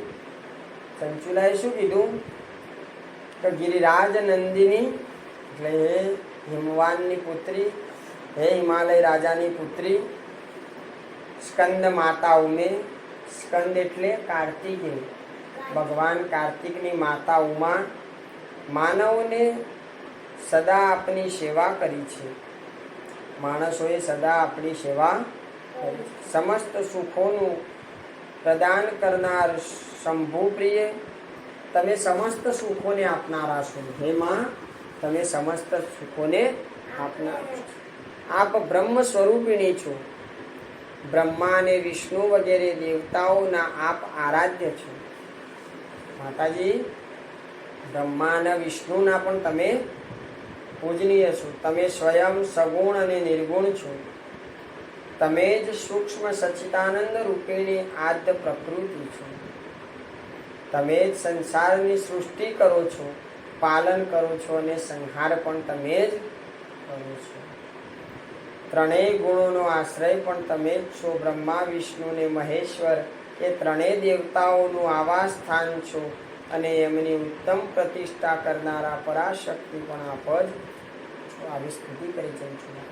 ચંચુલાએ શું કીધું કે ગિરિરાજ નંદિની એટલે હે હિમવાનની પુત્રી, હે હિમાલય રાજાની પુત્રી, સ્કંદ માતા ઉમે. સ્કંદ એટલે કાર્તિકેય, ભગવાન કાર્તિકની માતા ઉમા માનવને સદા આપની સેવા કરી છે. માણસોએ સદા આપણી સેવા કરી. સમસ્ત સુખોનું પ્રદાન કરનાર શંભુ પ્રિય, તમે સમસ્ત સુખોને આપનારા છો. હે માં, તમે સમસ્ત સુખોને આપનાર છો. આપ બ્રહ્મ સ્વરૂપિણી છો. બ્રહ્મા અને વિષ્ણુ વગેરે દેવતાઓના આપ આરાધ્ય છો. માતાજી, બ્રહ્મા અને વિષ્ણુના પણ તમે પૂજનીય છો. તમે સ્વયં સગુણ અને નિર્ગુણ છો. તમે જ સૂક્ષ્મ સચ્ચિદાનંદ રૂપિણી આદ્ય પ્રકૃતિ છો. તમે જ સંસારની સૃષ્ટિ કરો છો, પાલન કરો છો અને સંહાર પણ તમે જ કરો છો. ત્રણેય ગુણોનો આશ્રય પણ તમે જ છો. બ્રહ્મા, વિષ્ણુ ને મહેશ્વર એ ત્રણેય દેવતાઓનું આવાસ સ્થાન છો અને એમની ઉત્તમ પ્રતિષ્ઠા કરનારા પરાશક્તિ પણ આપ જ છો. આવી સ્તુતિ કરી ચંચુલા.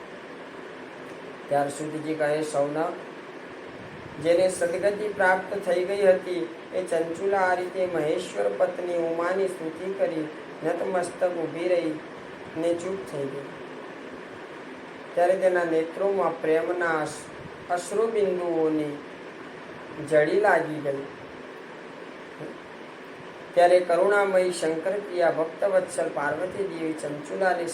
ત્યાર સુધીજી કહે સૌને જેને સદગતિ પ્રાપ્ત થઈ ગઈ હતી એ ચંચુલા આ રીતે મહેશ્વર પત્ની ઉમાની સ્તુતિ કરી નતમસ્તક ઊભી રહી ને ચૂપ થઈ ગઈ. ત્યારે તેના નેત્રોમાં પ્રેમના અશ્રુબિંદુઓની જડી લાગી ગઈ. ત્યારે કરુણામયી શંકર પ્રિયા ભક્તવત્સલ પાર્વતી દેવી ચંચુલાને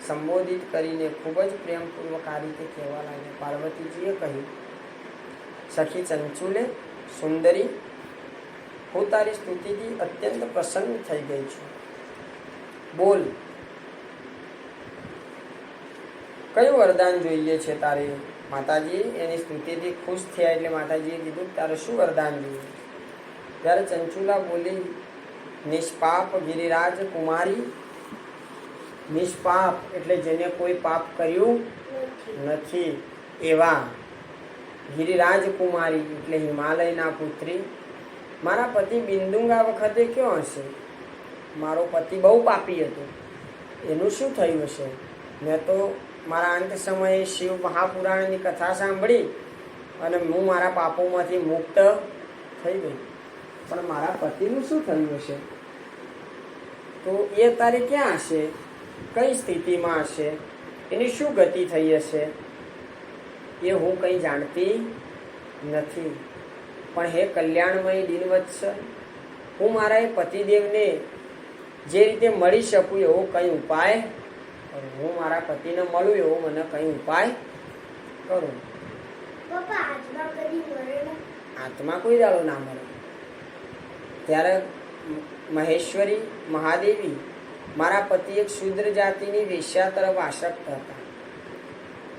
સંબોધિત કરીને ખૂબ જ પ્રેમપૂર્વક આ રીતે કહેવા લાગ્યા. પાર્વતીજીએ કહ્યું, સખી ચંચુલે સુંદરી, હું તારી સ્તુતિથી અત્યંત પ્રસન્ન થઈ ગઈ છું. બોલ, કયું વરદાન જોઈએ છે તારે? માતાજી એની સ્તુતિથી ખુશ થયા એટલે માતાજીએ કીધું, તારે શું વરદાન જોઈએ? ત્યારે ચંચુલા બોલી, નિષ્પાપ ગિરિરાજ કુમારી. નિષ્પાપ એટલે જેને કોઈ પાપ કર્યું નથી એવા ગિરિરાજ કુમારી એટલે હિમાલયના પુત્રી. મારા પતિ બિંદુંગા વખતે ક્યાં હશે? મારો પતિ બહુ પાપી હતો, એનું શું થયું હશે? મેં તો મારા અંત સમયે શિવ મહાપુરાણની કથા સાંભળી અને હું મારા પાપોમાંથી મુક્ત થઈ ગઈ, પણ મારા પતિનું શું થયું હશે? તો એ તારે ક્યાં હશે? કઈ સ્થિતિમાં હશે? એની શું ગતિ થઈ હશે? એ હું કંઈ જાણતી નથી. પણ હે કલ્યાણમય દિનવત્સ, હું મારા એ પતિદેવને જે રીતે મળી શકું એવો કંઈ ઉપાય કરું. હું મારા પતિને મળું એવો મને કંઈ ઉપાય કરું. આત્મા કોઈ દાડો ના મળે. ત્યારે મહેશ્વરી મહાદેવી, મારા પતિ એક શુદ્ર જાતિની વેશ્યા તરફ આસક્ત હતા.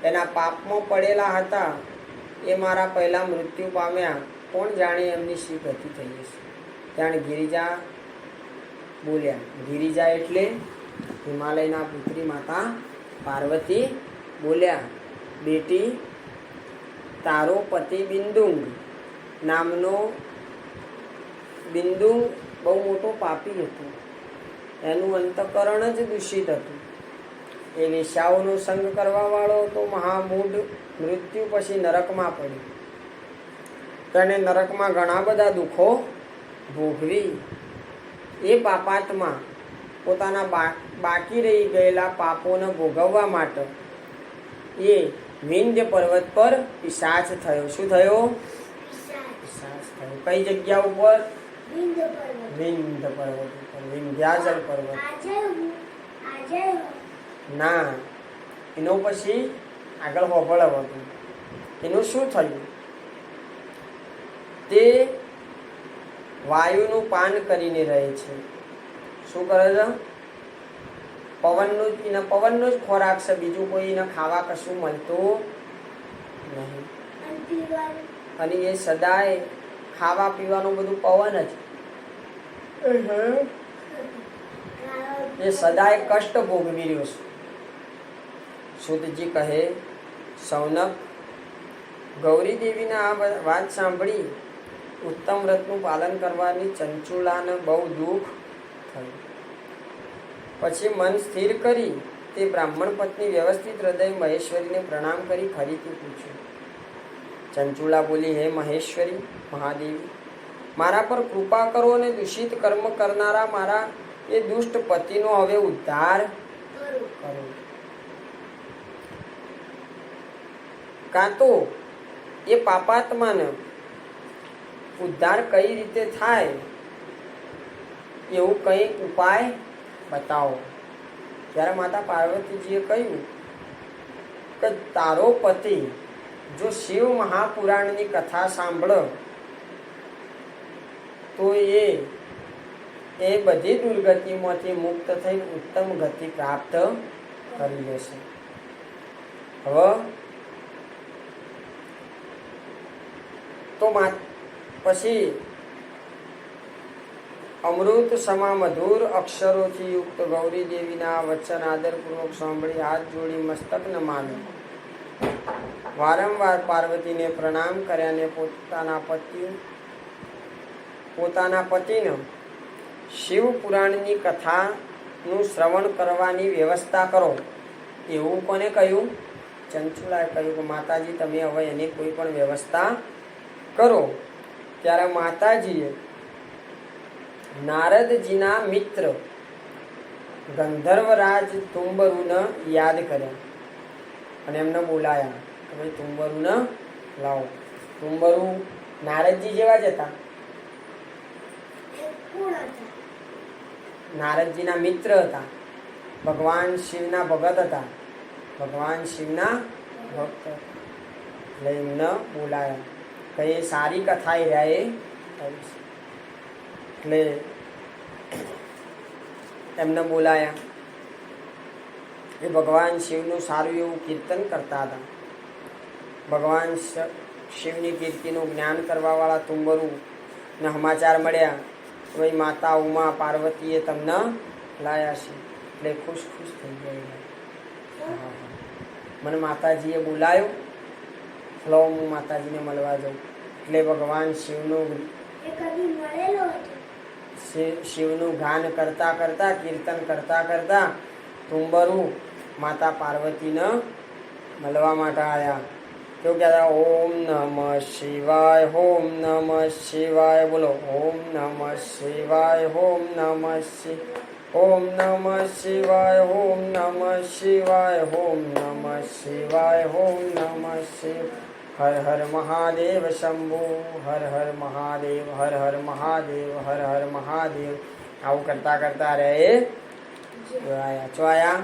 એના પાપમાં પડેલા હતા. એ મારા પહેલા મૃત્યુ પામ્યા. કોણ જાણે એમની શી ગતિ થઈ હશે? ત્યાં ગિરિજા બોલ્યા. ગિરિજા એટલે હિમાલયના પુત્રી માતા પાર્વતી બોલ્યા, બેટી, તારો પતિ બિંદુંગ નામનો બિંદુંગ બહુ મોટો પાપી હતો. એનું અંતઃકરણ જ દૂષિત હતું. એ વેશ્યાઓનો સંગ કરવા વાળો હતો. મહામૂઢ મૃત્યુ પછી નરકમાં પડ્યો. તેને નરકમાં ઘણા બધા દુઃખો ભોગવી. એ પાપાત્મા પોતાના બાકી રહી ગયેલા પાપોને ભોગવવા માટે એ વિંધ્ય પર્વત પર પિશાચ થયો. શું થયો? પિશાચ થયો. કઈ જગ્યા ઉપર? વિંધ્ય પર્વત ઉપર, વિંધ્યાચલ પર્વત. ના, એનો પછી આગળ હોબળ હતું. એનું શું થયું? તે વાયુનું પાન કરીને રહે છે. શું કરે છે? પવનનો જ ખોરાક છે, બીજું કોઈ એને ખાવા કશું મળતું નહીં. અને એ સદાય ખાવા પીવાનું બધું પવન જ. એ સદાય કષ્ટ ભોગવી રહ્યો છે. સુતજી કહે, સૌનક, ગૌરી દેવીના આ વાત સાંભળી ઉત્તમ વ્રતનું પાલન કરવાની ચંચુલાને બહુ દુઃખ થયું. પછી મન સ્થિર કરી તે બ્રાહ્મણ પત્ની વ્યવસ્થિત હૃદય મહેશ્વરીને પ્રણામ કરી ફરીથી પૂછ્યું. ચંચુલા બોલી, હે મહેશ્વરી મહાદેવી, મારા પર કૃપા કરો અને દૂષિત કર્મ કરનારા મારા એ દુષ્ટ પતિનો હવે ઉદ્ધાર કરો. કાં તો એ પાપાત્માને ઉદ્ધાર કઈ રીતે થાય એવું કંઈ ઉપાય બતાવો. ત્યારે માતા પાર્વતીજીએ કહ્યું કે તારો પતિ જો શિવ મહાપુરાણની કથા સાંભળો તો એ બધી દુર્ગતિમાંથી મુક્ત થઈ ઉત્તમ ગતિ પ્રાપ્ત કરી લેશે. હવે તો પછી અમૃત સમા મધુર અક્ષરોથી યુક્ત ગૌરી દેવીના વચન આદરપૂર્વક સાંભળી હાથ જોડી મસ્તક નમાવ્યું. વારંવાર પાર્વતીને પ્રણામ કર્યાને પોતાના પતિને શિવ પુરાણની કથાનું શ્રવણ કરવાની વ્યવસ્થા કરો એવું કોને કહ્યું? ચંચુલાએ કહ્યું કે માતાજી તમે હવે એની કોઈ પણ વ્યવસ્થા કરો. ત્યારે માતાજીએ નારદજીના મિત્ર ગંધર્વરાજ તુંબરુને યાદ કર્યા અને એમને બોલાયા કે ભાઈ તુંબરુને લાવો. તુંબરુ નારદજી જેવા જ હતા. નારદજીના મિત્ર હતા. ભગવાન શિવના ભગત હતા. ભગવાન શિવના ભક્ત એટલે એમને બોલાયા કે એ સારી કથા એ રહ્યા એટલે એમને બોલાયા. એ ભગવાન શિવનું સારું એવું કીર્તન કરતા હતા. ભગવાન શિવની કીર્તિનું જ્ઞાન કરવાવાળા તુંબરુને સમાચાર મળ્યા ભાઈ માતા ઉમા પાર્વતીએ તમને લાયા છે. એટલે ખુશ થઈ ગયા. મને માતાજીએ બોલાયો, લો હું માતાજીને મળવા જાઉં. એટલે ભગવાન શિવનું ગાન કરતા કરતા કીર્તન કરતા કરતા તુંબરુ માતા પાર્વતીને મળવા માટે આવ્યા. કેવું કહેતા? ઓમ નમઃ શિવાય, ઓમ નમઃ શિવાય. બોલો, ઓમ નમઃ શિવાય, ઓમ નમઃ શિવાય, ઓમ નમઃ શિવાય, ઓમ નમઃ શિવાય, ઓમ નમઃ શિવાય, ઓમ નમઃ શિવાય. હર હર મહાદેવ શંભુ, હર હર મહાદેવ, હર હર મહાદેવ, હર હર મહાદેવ. આવું કરતા કરતા રે ચોયા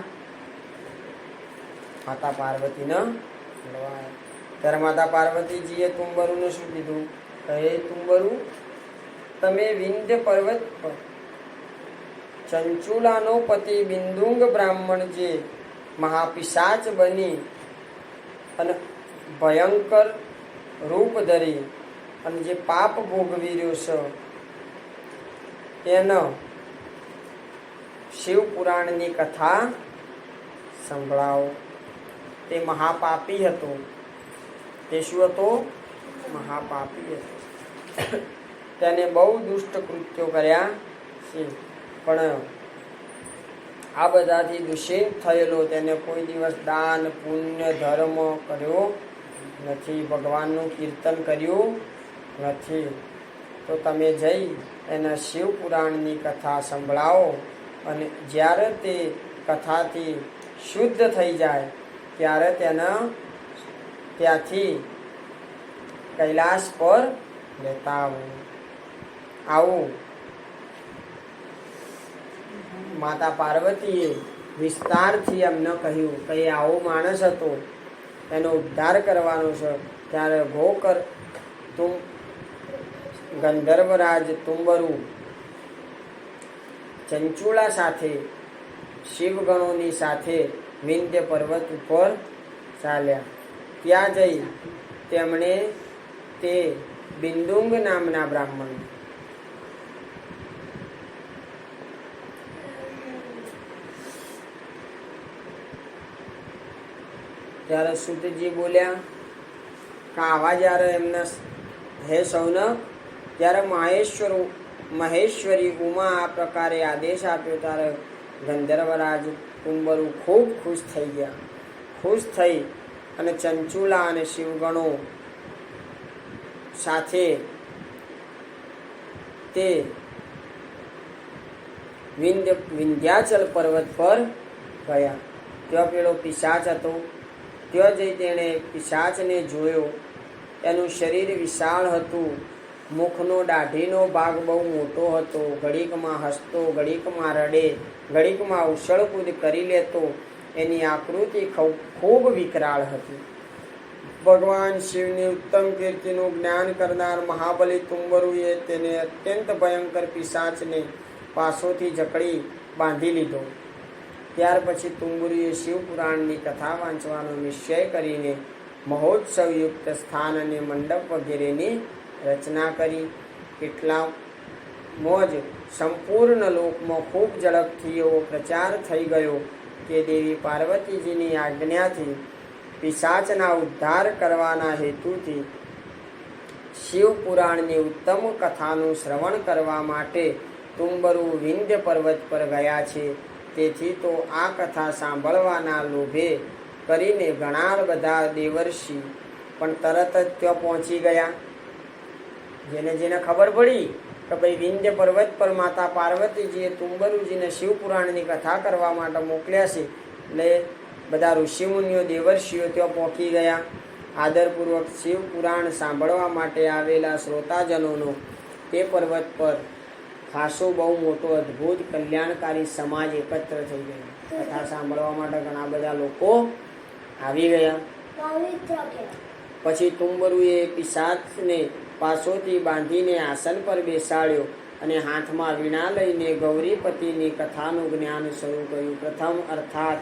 માતા પાર્વતીને મળવાયા. ત્યારે માતા પાર્વતીજીએ તુંબરુને શું કીધું? હે તુંબરુ, તમે વિંધ્ય પર્વત પર ચંચુલાનો પતિ બિંદુંગ બ્રાહ્મણ જે મહાપિશાચ બની અને ભયંકર રૂપ ધરી અને જે પાપ ભોગવી રહ્યો છે એનો શિવ પુરાણની કથા સંભળાવો. તે મહાપાપી હતો. તે શું હતો? મહાપાપી હતો. તેને બહુ દુષ્ટ કૃત્યો કર્યા છે, પણ આ બધાથી દૂષિત થયેલો તેને કોઈ દિવસ દાન પુણ્ય ધર્મ કર્યો નથી, ભગવાનનું કીર્તન કર્યું નથી. તો તમે જઈ એના શિવ પુરાણની કથા સંભળાવો અને જ્યારે તે કથાથી શુદ્ધ થઈ જાય ત્યારે તેના ત્યાંથી કૈલાસ પર લેતા આવું માતા પાર્વતીએ વિસ્તારથી એમને કહ્યું કે આવો માણસ હતો, એનો ઉદ્ધાર કરવાનો છે. ત્યારે ગોકર ગંધર્વરાજ તુંબરુ ચંચુલા સાથે શિવગણોની સાથે વિંધ્ય પર્વત ઉપર ચાલ્યા. ત્યાં જઈ તેમણે તે બિંદુંગ નામના બ્રાહ્મણ ત્યારે સુતજી બોલ્યા કે આવા જ્યારે એમના હે સૌનક, ત્યારે મહેશ્વરી ઉમા આ પ્રકારે આદેશ આપ્યો. ત્યારે ગંધર્વરાજ કુંબરુ ખૂબ ખુશ થઈ ગયા. ખુશ થઈ અને ચંચુલા અને શિવગણો સાથે તે વિંધ્યાચલ પર્વત પર ગયા. ત્યાં પેલો પિશાચ હતો. ત્યાં જઈ તેણે પિશાચને જોયો. એનું શરીર વિશાળ હતું, મુખનો દાઢીનો ભાગ બહુ મોટો હતો. ઘડીકમાં હસતો, ઘડીકમાં રડે, ઘડીકમાં ઉછળકૂદ કરી લેતો. એની આકૃતિ ખૂબ વિકરાળ હતી. ભગવાન શિવની ઉત્તમ કીર્તિનું જ્ઞાન કરનાર મહાબલી તુંબરુએ તેને અત્યંત ભયંકર પિશાચને પાસોથી જકડી બાંધી લીધો. ત્યાર પછી તુંબરુએ શિવપુરાણની કથા વાંચવાનો નિશ્ચય કરીને મહોત્સવયુક્ત સ્થાન અને મંડપ વગેરેની રચના કરી. એટલામાં જ સંપૂર્ણ લોકમાં ખૂબ ઝડપથી એવો પ્રચાર થઈ ગયો કે દેવી પાર્વતીજીની આજ્ઞાથી પિશાચના ઉદ્ધાર કરવાના હેતુથી શિવપુરાણની ઉત્તમ કથાનું શ્રવણ કરવા માટે તુંબરુ વિંધ્ય પર્વત પર ગયા છે. તેથી તો આ કથા સાંભળવાના લોભે કરીને ઘણા બધા દેવર્ષિ પણ તરત જ ત્યાં પહોંચી ગયા. જેને ખબર પડી કે ભાઈ વિંધ્ય પર્વત પર માતા પાર્વતીજીએ તુંબરુજીને શિવપુરાણની કથા કરવા માટે મોકલ્યા છે, એટલે બધા ઋષિમુનિઓ દેવર્ષિઓ ત્યાં પહોંચી ગયા. આદરપૂર્વક શિવપુરાણ સાંભળવા માટે આવેલા શ્રોતાજનોનો તે પર્વત પર ખાસો બહુ મોટો અદ્ભુત કલ્યાણકારી સમાજ એકત્ર થઈ ગયો. કથા સાંભળવા માટે ઘણા બધા લોકો આવી ગયા. પછી તુંબરુએ પિશાચને પાસોથી બાંધીને આસન પર બેસાડ્યો અને હાથમાં વીણા લઈને ગૌરીપતિની કથાનું જ્ઞાન શરૂ કર્યું. પ્રથમ અર્થાત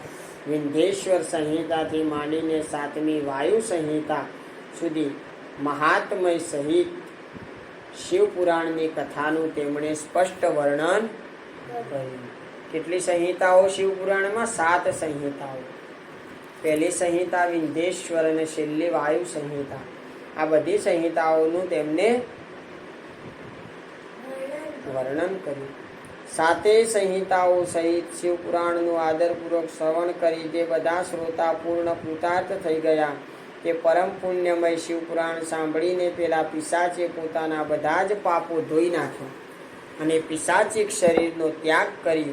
વિંધ્યેશ્વર સંહિતાથી માંડીને 7મી વાયુ સંહિતા સુધી મહાત્મય સહિત શિવપુરાણની કથાનું તેમણે સ્પષ્ટ વર્ણન કર્યું. કેટલી સંહિતાઓ શિવપુરાણમાં? 7 સંહિતાઓ. પહેલી સંહિતા વિંધ્યેશ્વર અને છેલ્લી વાયુ સંહિતા. આ બધી સંહિતાઓનું તેમને વર્ણન કર્યું. 7 સંહિતાઓ સહિત શિવપુરાણનું આદરપૂર્વક શ્રવણ કરી જે બધા શ્રોતા પૂર્ણ કૃતાર્થ થઈ ગયા. તે પરમ પુણ્યમય શિવપુરાણ સાંભળીને પેલા પિશાચે પોતાના બધા જ પાપો ધોઈ નાખ્યા અને પિશાચિક શરીરનો ત્યાગ કરી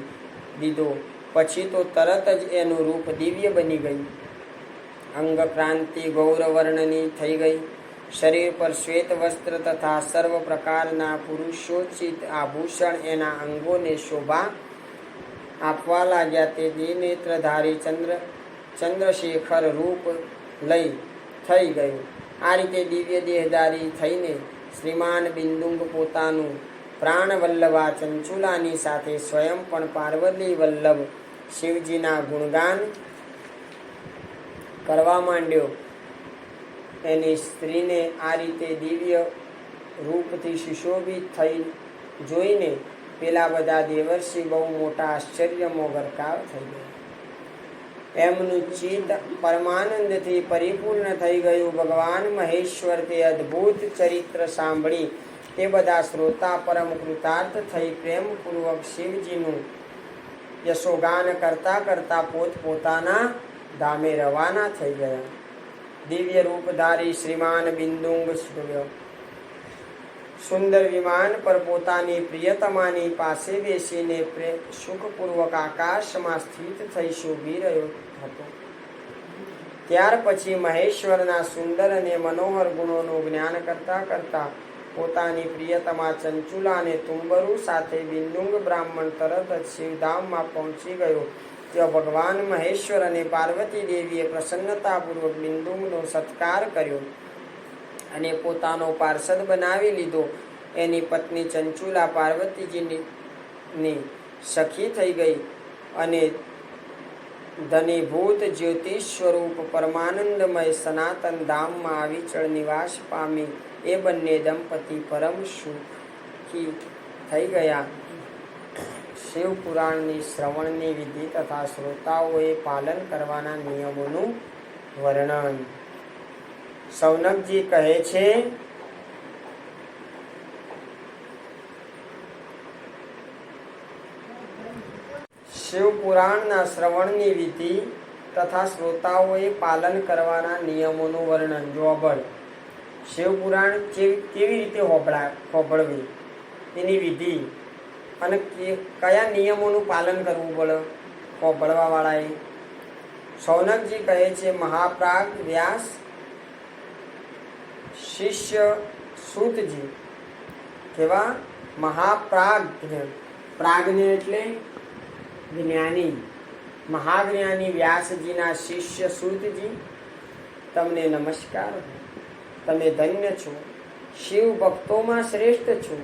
દીધો. પછી તો તરત જ એનું રૂપ દિવ્ય બની ગયું. અંગ ક્રાંતિ ગૌરવર્ણની થઈ ગઈ. શરીર પર શ્વેત વસ્ત્ર તથા સર્વ પ્રકારના પુરુષોચિત આભૂષણ એના અંગોને શોભા આપવા લાગ્યા. તે દ્વિનેત્રધારી ચંદ્રશેખર રૂપ લઈ થઈ ગયું. આ રીતે દિવ્ય દેહધારી થઈને શ્રીમાન બિંદુંગ પોતાનું પ્રાણ વલ્લભા ચંચુલાની સાથે સ્વયં પણ પાર્વતી વલ્લભ શિવજીના ગુણગાન કરવા માંડ્યો. એની સ્ત્રીને આ રીતે દિવ્ય રૂપથી સુશોભિત થઈ જોઈને પેલા બધા દેવર્ષિ બહુ મોટા આશ્ચર્યમાં ગરકાવ થઈ ગયા. એમનું ચિત્ત પરમાનંદથી પરિપૂર્ણ થઈ ગયું. ભગવાન મહેશ્વર તે અદ્ભુત ચરિત્ર સાંભળી તે બધા શ્રોતા પરમ કૃતાર્થ થઈ પ્રેમપૂર્વક શિવજીનું યશોગાન કરતા કરતા પોતપોતાના ધામે રવાના થઈ ગયા. દિવ્ય રૂપધારી શ્રીમાન બિંદુંગ સુંદર વિમાન પર પોતાની પ્રિયતમાની પાસે બેસીને સુખપૂર્વક આકાશમાં સ્થિત થઈ શોભી રહ્યો હતો. ત્યાર પછી મહેશ્વરના સુંદર અને મનોહર ગુણોનું જ્ઞાન કરતા કરતા પોતાની પ્રિયતમા ચંચુલાને તુંબરુ સાથે બિંદુંગ બ્રાહ્મણ તરત જ શિવધામમાં પહોંચી ગયો. ત્યાં ભગવાન મહેશ્વર અને પાર્વતી દેવીએ પ્રસન્નતાપૂર્વક બિંદુંગનો સત્કાર કર્યો અને પોતાનો પાર્ષદ બનાવી લીધો. એની પત્ની ચંચુલા પાર્વતીજીની સખી થઈ ગઈ અને ધનીભૂત જ્યોતિષ સ્વરૂપ પરમાનંદમય સનાતન ધામમાં અવિચળ નિવાસ પામી એ બંને દંપતી પરમ સુખી થઈ ગયા. શિવ પુરાણની શ્રવણની વિધિ તથા શ્રોતાઓએ પાલન કરવાના નિયમોનું વર્ણન. સૌનકજી કહે છે, શિવ પુરાણના શ્રવણની વિધિ તથા શ્રોતાઓએ પાલન કરવાના નિયમોનું વર્ણન. જોબળ શિવ પુરાણ કેવી રીતે હોબળવી, એની વિધિ અને કયા નિયમોનું પાલન કરવું પડે હોબળવા વાળાએ. સૌનકજી કહે છે, મહાપ્રાગ વ્યાસ શિષ્ય સૂતજી કેવા મહાપ્રાજ્ઞ, પ્રાજ્ઞ એટલે જ્ઞાની, મહાજ્ઞાની વ્યાસજીના શિષ્ય સૂતજી, તમને નમસ્કાર. તમે ધન્ય છો, શિવ ભક્તોમાં શ્રેષ્ઠ છો.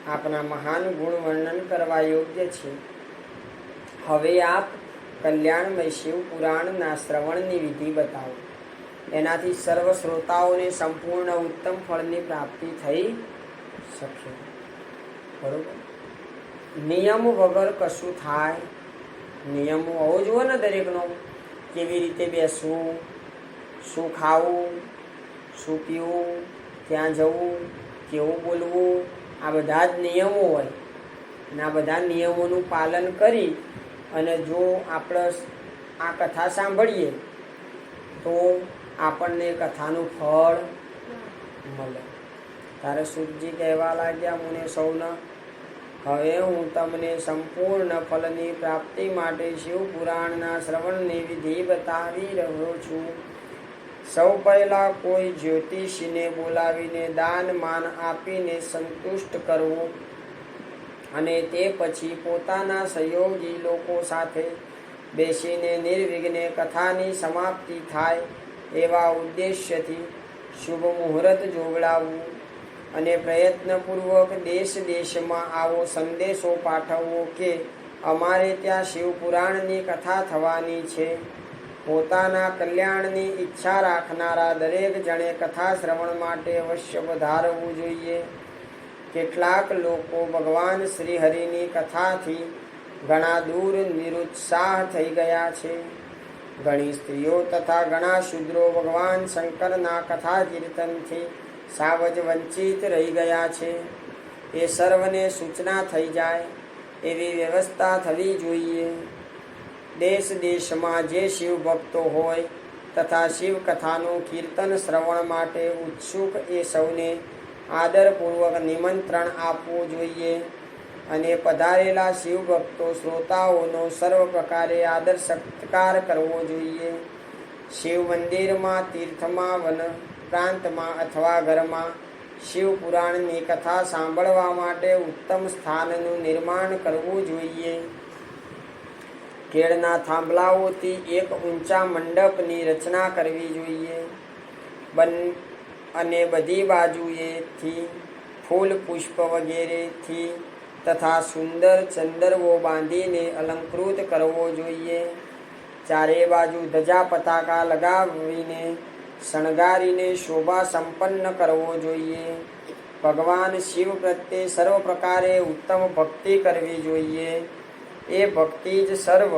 આપના મહાન ગુણ વર્ણન કરવા યોગ્ય છે. હવે આપ કલ્યાણમય શિવ પુરાણના શ્રવણની વિધિ બતાવો. એનાથી સર્વ શ્રોતાઓને સંપૂર્ણ ઉત્તમ ફળની પ્રાપ્તિ થઈ શકે. બરોબર. નિયમ વગર કશું થાય? નિયમો હોવો જોઈએ ને દરેકનો. કેવી રીતે બેસવું, શું ખાવું, શું પીવું, ક્યાં જવું, કેવું બોલવું, આ બધા જ નિયમો હોય. અને આ બધા નિયમોનું પાલન કરી અને જો આપણે આ કથા સાંભળીએ તો આપણને કથાનું ફળ મળે. તારે સુખજી કહેવા લાગ્યા, મને સૌને હવે હું તમને સંપૂર્ણ ફળની પ્રાપ્તિ માટે શિવ પુરાણના શ્રવણની વિધિ બતાવી રહ્યો છું. સૌ પહેલા કોઈ જ્યોતિષીને બોલાવીને દાન માન આપીને સંતુષ્ટ કરવું અને તે પછી પોતાના સહયોગી લોકો સાથે બેસીને નિર્વિઘ્ને કથાની સમાપ્તિ થાય એવા ઉદ્દેશ્યથી શુભ મુહૂર્ત જોગડાવવું અને પ્રયત્નપૂર્વક દેશ દેશમાં આવો સંદેશો પાઠવવો કે અમારે ત્યાં શિવ પુરાણની કથા થવાની છે. પોતાના કલ્યાણની ઈચ્છા રાખનારા દરેક જણે કથા શ્રવણ માટે અવશ્ય પધારવું જોઈએ. કેટલાક લોકો ભગવાન શ્રી હરિની કથાથી ઘણા દૂર નિરુત્સાહ થઈ ગયા છે. ઘણી સ્ત્રીઓ તથા ઘણા શૂદ્રો ભગવાન શંકરના કથા કીર્તનથી સાવજ વંચિત રહી ગયા છે. એ સર્વને સૂચના થઈ જાય એવી વ્યવસ્થા થવી જોઈએ. દેશ દેશમાં જે શિવ ભક્તો હોય તથા શિવ કથાનું કીર્તન શ્રવણ માટે ઉત્સુક એ સૌને આદરપૂર્વક નિમંત્રણ આપવું જોઈએ અને પધારેલા શિવ ભક્તો શ્રોતાઓનો સર્વ પ્રકારે આદર સત્કાર કરવો જોઈએ. શિવ મંદિરમાં, તીર્થમાં, વન પ્રાંતમાં અથવા ઘરમાં શિવ પુરાણની કથા સાંભળવા માટે ઉત્તમ સ્થાનનું નિર્માણ કરવું જોઈએ. કેળના થાંભલાઓથી એક ઊંચા મંડપની રચના કરવી જોઈએ અને બધી બાજુએથી ફૂલ પુષ્પ વગેરેથી તથા સુંદર ચંદરવો બાંધીને અલંકૃત કરવો જોઈએ. ચારે બાજુ ધજા પતાકા લગાવીને શણગારીને શોભા સંપન્ન કરવો જોઈએ. ભગવાન શિવ પ્રત્યે સર્વ પ્રકારે ઉત્તમ ભક્તિ કરવી જોઈએ. એ ભક્તિ જ સર્વ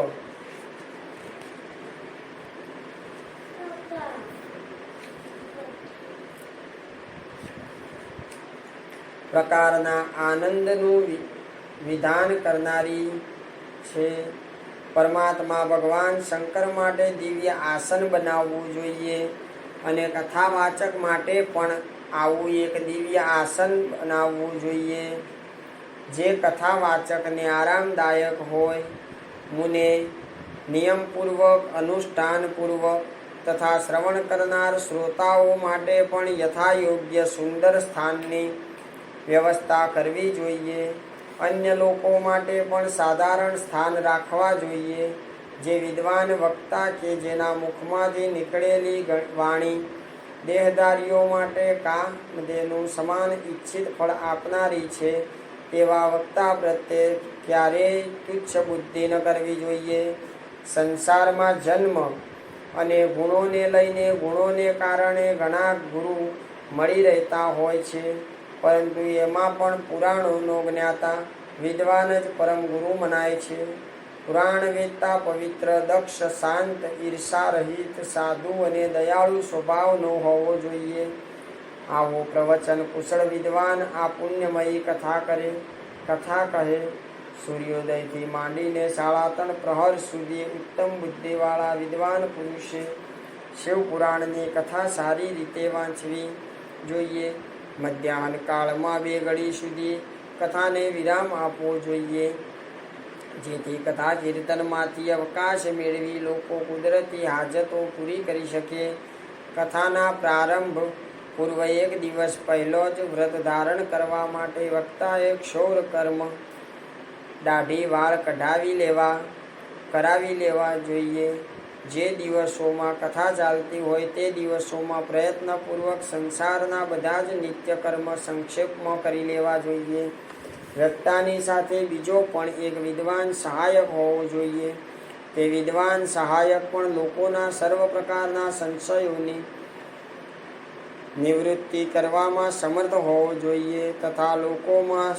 પ્રકારના આનંદનું વિધાન કરનારી છે. પરમાત્મા ભગવાન શંકર માટે દિવ્ય આસન બનાવવું જોઈએ અને કથાવાચક માટે પણ આવું એક દિવ્ય આસન બનાવવું જોઈએ જે કથાવાચકને આરામદાયક હોય. મુને નિયમપૂર્વક, અનુષ્ઠાનપૂર્વક તથા શ્રવણ કરનાર શ્રોતાઓ માટે પણ યથાયોગ્ય સુંદર સ્થાનની વ્યવસ્થા કરવી જોઈએ. અન્ય લોકો માટે પણ સાધારણ સ્થાન રાખવા જોઈએ. જે વિદ્વાન વક્તા કે જેના મુખમાંથી નીકળેલી વાણી દેહધારીઓ માટે કામધેનુ સમાન ઈચ્છિત ફળ આપનારી છે, તેવા વક્તા પ્રત્યે ક્યારેય તુચ્છ બુદ્ધિ ન કરવી જોઈએ. સંસારમાં જન્મ અને ગુણોને લઈને ગુણોને કારણે ઘણા ગુરુ મળી રહેતા હોય છે, પરંતુ એમાં પણ પુરાણોનો જ્ઞાતા વિદ્વાન જ પરમ ગુરુ મનાય છે. પુરાણ વેદતા પવિત્ર, દક્ષ, શાંત, ઈર્ષા રહિત, સાધુ અને દયાળુ સ્વભાવનો હોવો જોઈએ. આવો પ્રવચન કુશળ વિદ્વાન આ પુણ્યમયી કથા કહે. સૂર્યોદયથી માંડીને 3.5 પ્રહર સુધી ઉત્તમ બુદ્ધિવાળા વિદ્વાન પુરુષે શિવપુરાણની કથા સારી રીતે વાંચવી જોઈએ. મધ્યાહન કાળમાં 2 ઘડી સુધી કથાને વિરામ આપવો જોઈએ, જેથી કથા કીર્તનમાંથી અવકાશ મેળવી લોકો કુદરતી હાજતો પૂરી કરી શકે. કથાના પ્રારંભ પૂર્વ 1 દિવસ પહેલો જ વ્રત ધારણ કરવા માટે વક્તાએ ક્ષૌર કર્મ દાઢી વાળ કરાવી લેવા જોઈએ. જે દિવસોમાં કથા ચાલતી હોય તે દિવસોમાં પ્રયત્નપૂર્વક સંસારના બધા જ નિત્યકર્મ સંક્ષેપમાં કરી લેવા જોઈએ. વક્તાની સાથે બીજો પણ એક વિદ્વાન સહાયક હોવો જોઈએ. તે વિદ્વાન સહાયક પણ લોકોના સર્વ પ્રકારના સંશયોની નિવૃત્તિ કરવામાં સમર્થ હોવો જોઈએ, તથા લોકોમાં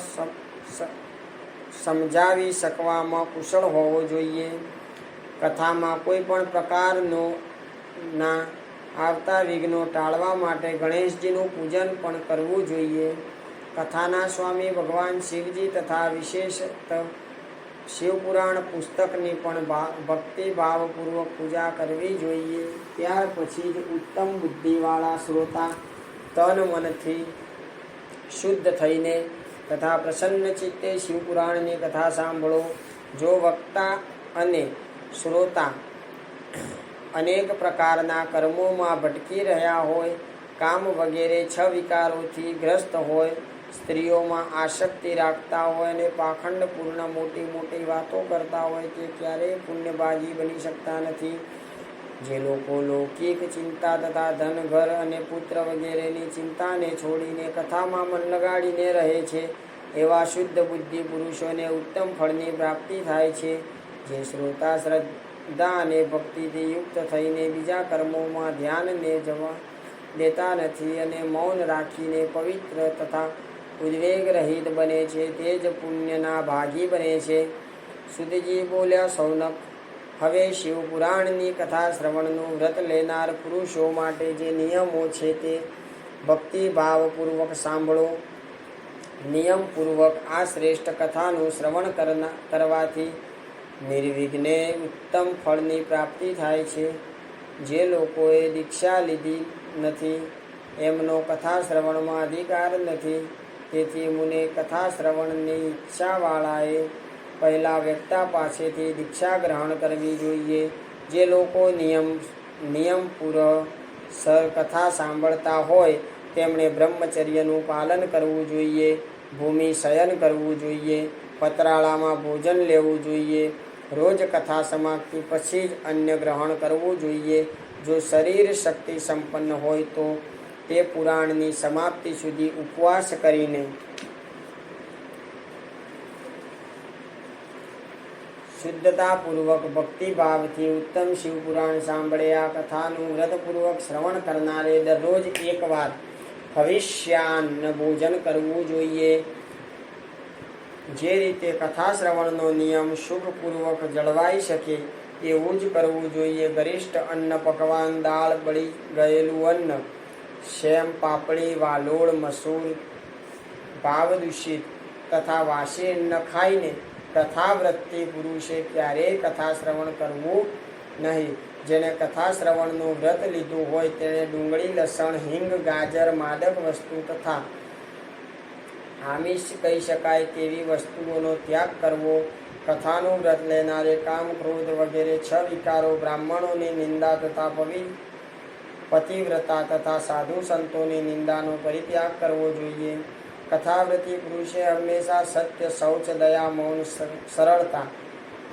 સમજાવી શકવામાં કુશળ હોવો જોઈએ. કથામાં કોઈ પણ પ્રકારના આવતા વિઘ્નો ટાળવા માટે ગણેશજીનું પૂજન પણ કરવું જોઈએ. કથાના સ્વામી ભગવાન શિવજી તથા વિશેષત શિવપુરાણ પુસ્તકની પણ ભક્તિભાવપૂર્વક પૂજા કરવી જોઈએ. ત્યાર પછી જ ઉત્તમ બુદ્ધિવાળા શ્રોતા તન મનથી શુદ્ધ થઈને તથા પ્રસન્ન ચિત્તે શિવપુરાણની કથા સાંભળો. જો વક્તા અને શ્રોતા અનેક પ્રકારના કર્મોમાં ભટકી રહ્યા હોય, કામ વગેરે 6 વિકારોથી ગ્રસ્ત હોય, સ્ત્રીઓમાં આસક્તિ રાખતા હોય અને પાખંડપૂર્ણ મોટી મોટી વાતો કરતા હોય, તે ક્યારેય પુણ્યભાગી બની શકતા નથી. જે લોકો લૌકિક ચિંતા તથા ધન, ઘર અને પુત્ર વગેરેની ચિંતાને છોડીને કથામાં મન લગાડીને રહે છે, એવા શુદ્ધ બુદ્ધિ પુરુષોને ઉત્તમ ફળની પ્રાપ્તિ થાય છે. જે શ્રોતા શ્રદ્ધા અને ભક્તિથી યુક્ત થઈને બીજા કર્મોમાં ધ્યાનને જવા દેતા નથી અને મૌન રાખીને પવિત્ર તથા ઉદ્વેગ રહિત બને છે, તે જ પુણ્યના ભાગી બને છે. સુતજી બોલ્યા, સૌનક, હવે શિવપુરાણની કથા શ્રવણનું વ્રત લેનાર પુરુષો માટે જે નિયમો છે તે ભક્તિભાવપૂર્વક સાંભળો. નિયમપૂર્વક આ શ્રેષ્ઠ કથાનું શ્રવણ કરવાથી નિર્વિઘ્ને ઉત્તમ ફળની પ્રાપ્તિ થાય છે. જે લોકોએ દીક્ષા લીધી નથી એમનો કથા શ્રવણમાં અધિકાર નથી. તેથી મુને કથા શ્રવણની ઈચ્છાવાળાએ પહેલાં વક્તા પાસેથી દીક્ષા ગ્રહણ કરવી જોઈએ. જે લોકો નિયમપૂર્વક કથા સાંભળતા હોય તેમણે બ્રહ્મચર્યનું પાલન કરવું જોઈએ, ભૂમિ શયન કરવું જોઈએ, પતરાળામાં ભોજન લેવું જોઈએ, રોજ કથા સમાપ્તિ પછી જ અન્ય ગ્રહણ કરવું જોઈએ. જો શરીર શક્તિ સંપન્ન હોય તો તે પુરાણની સમાપ્તિ સુધી ઉપવાસ કરીને શુદ્ધતાપૂર્વક ભક્તિભાવથી ઉત્તમ શિવપુરાણ સાંભળે. આ કથાનું વ્રતપૂર્વક શ્રવણ કરનારે દરરોજ 1 વાર ભવિષ્યાન્ન ભોજન કરવું જોઈએ. જે રીતે કથા શ્રવણનો નિયમ શુભપૂર્વક જળવાઈ શકે એવું જ કરવું જોઈએ. ગરિષ્ઠ અન્ન, પકવાન, દાળ, બળી ગયેલું અન્ન, શેમ, પાપડી, વાલોળ, મસૂર, ભાવદૂષિત તથા વાસી અન્ન ખાઈને કથાવ્રતી પુરુષે ક્યારેય કથા શ્રવણ કરવું નહીં. જેણે કથા શ્રવણનું વ્રત લીધું હોય તેણે ડુંગળી, લસણ, હિંગ, ગાજર, માદક વસ્તુ તથા આમિષ કહી શકાય તેવી વસ્તુઓનો ત્યાગ કરવો. કથાનું વ્રત લેનારે કામ, ક્રોધ વગેરે 6 વિકારો, બ્રાહ્મણોની નિંદા તથા પતિવ્રતા તથા સાધુ સંતોની નિંદાનો પરિત્યાગ કરવો જોઈએ. કથાવ્રતી પુરુષે હંમેશા સત્ય, શૌચ, દયા, મૌન, સરળતા,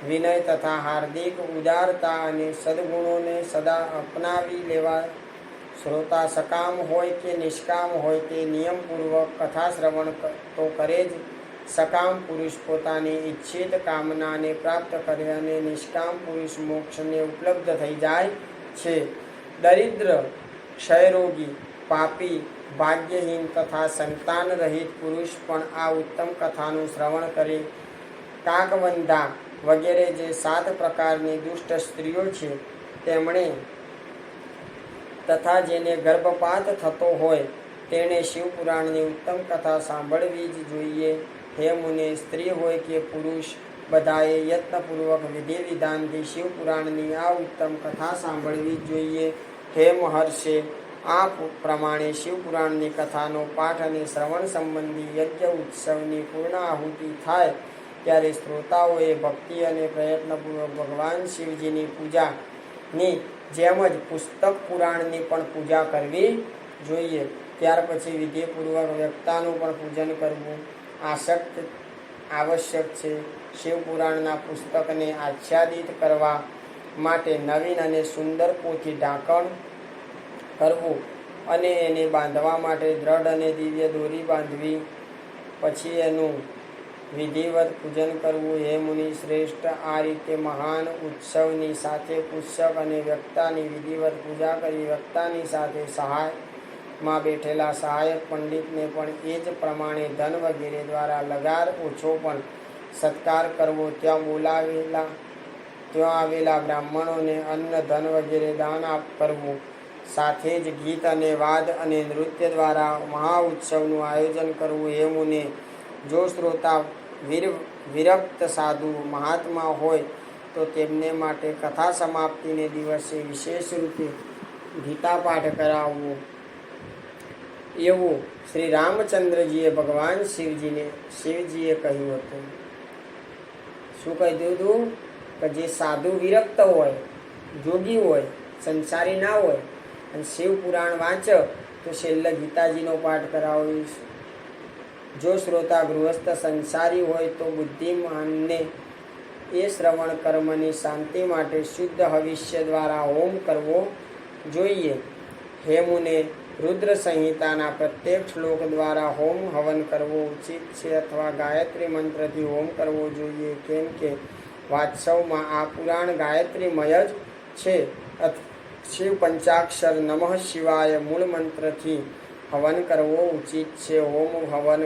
વિનય તથા હાર્દિક ઉદારતા અને સદગુણોને સદા અપનાવી લેવા. શ્રોતા સકામ હોય કે નિષ્કામ હોય તે નિયમપૂર્વક કથા શ્રવણ તો કરે જ. સકામ પુરુષ પોતાની ઈચ્છિત કામનાને પ્રાપ્ત કરે અને નિષ્કામ પુરુષ મોક્ષને ઉપલબ્ધ થઈ જાય છે. દરિદ્ર, ક્ષયરોગી, પાપી, ભાગ્યહીન તથા સંતાન રહિત પુરુષ પણ આ ઉત્તમ કથાનું શ્રવણ કરે. કાકવંધા વગેરે જે 7 પ્રકારની દુષ્ટ સ્ત્રીઓ છે તેમણે તથા જેને ગર્ભપાત થતો હોય તેણે શિવપુરાણની ઉત્તમ કથા સાંભળવી જ જોઈએ. હે મુને, સ્ત્રી હોય કે પુરુષ, બધાએ યત્નપૂર્વક વિધિ વિધાનથી શિવપુરાણની આ ઉત્તમ કથા સાંભળવી જ જોઈએ. હે મહર્ષે, આ પ્રમાણે શિવપુરાણની કથાનો પાઠ અને શ્રવણ સંબંધી યજ્ઞ ઉત્સવની પૂર્ણ આહુતિ થાય ત્યારે શ્રોતાઓએ ભક્તિ અને પ્રયત્નપૂર્વક ભગવાન શિવજીની પૂજાની જેમ જ પુસ્તક પુરાણની પણ પૂજા કરવી જોઈએ. ત્યાર પછી વિધિપૂર્વક વ્યક્તાનું પણ પૂજન કરવું આવશ્યક છે. શિવપુરાણના પુસ્તકને આચ્છાદિત કરવા માટે નવીન અને સુંદર પોથી ઢાંકણ કરવું અને એને બાંધવા માટે દ્રઢ અને દિવ્ય દોરી બાંધવી. પછી એનું વિધિવત પૂજન કરવું. હે મુનિ શ્રેષ્ઠ, આ રીતે મહાન ઉત્સવની સાથે પુસ્તક અને વ્યક્તાની વિધિવત પૂજા કરી વ્યક્તાની સાથે સહાયમાં બેઠેલા સહાયક પંડિતને પણ એ જ પ્રમાણે ધન વગેરે દ્વારા લગાર ઓછો પણ સત્કાર કરવો. ત્યાં આવેલા બ્રાહ્મણોને અન્ન, ધન વગેરે દાન કરવું. સાથે જ ગીત અને વાદ અને નૃત્ય દ્વારા મહા ઉત્સવનું આયોજન કરવું. હે મુને, જો શ્રોતા વિરક્ત સાધુ મહાત્મા હોય તો તેમને માટે કથા સમાપ્તિને દિવસે વિશેષ રૂપે ગીતાપાઠ કરાવવો. એવું શ્રી રામચંદ્રજીએ ભગવાન શિવજીએ કહ્યું હતું. શું કહ્યું હતું? કે જે સાધુ વિરક્ત હોય, જોગી હોય, સંસારી ના હોય અને શિવ પુરાણ વાંચ તો છેલ્લે ગીતાજીનો પાઠ કરાવીશ. જો શ્રોતા ગૃહસ્થ સંસારી હોય તો બુદ્ધિમાનને એ શ્રવણ કર્મની શાંતિ માટે શુદ્ધ હવિષ્ય દ્વારા હોમ કરવો જોઈએ. હે મુને, રુદ્ર સંહિતાના પ્રત્યેક શ્લોક દ્વારા હોમ હવન કરવો ઉચિત છે અથવા ગાયત્રી મંત્રથી હોમ કરવો જોઈએ. કેમ કે વાસ્તવમાં આ પુરાણ ગાયત્રીમય જ છે. શિવ પંચાક્ષર નમઃ શિવાય મૂળ મંત્રથી હવન કરવો ઉચિત છે. હોમ હવન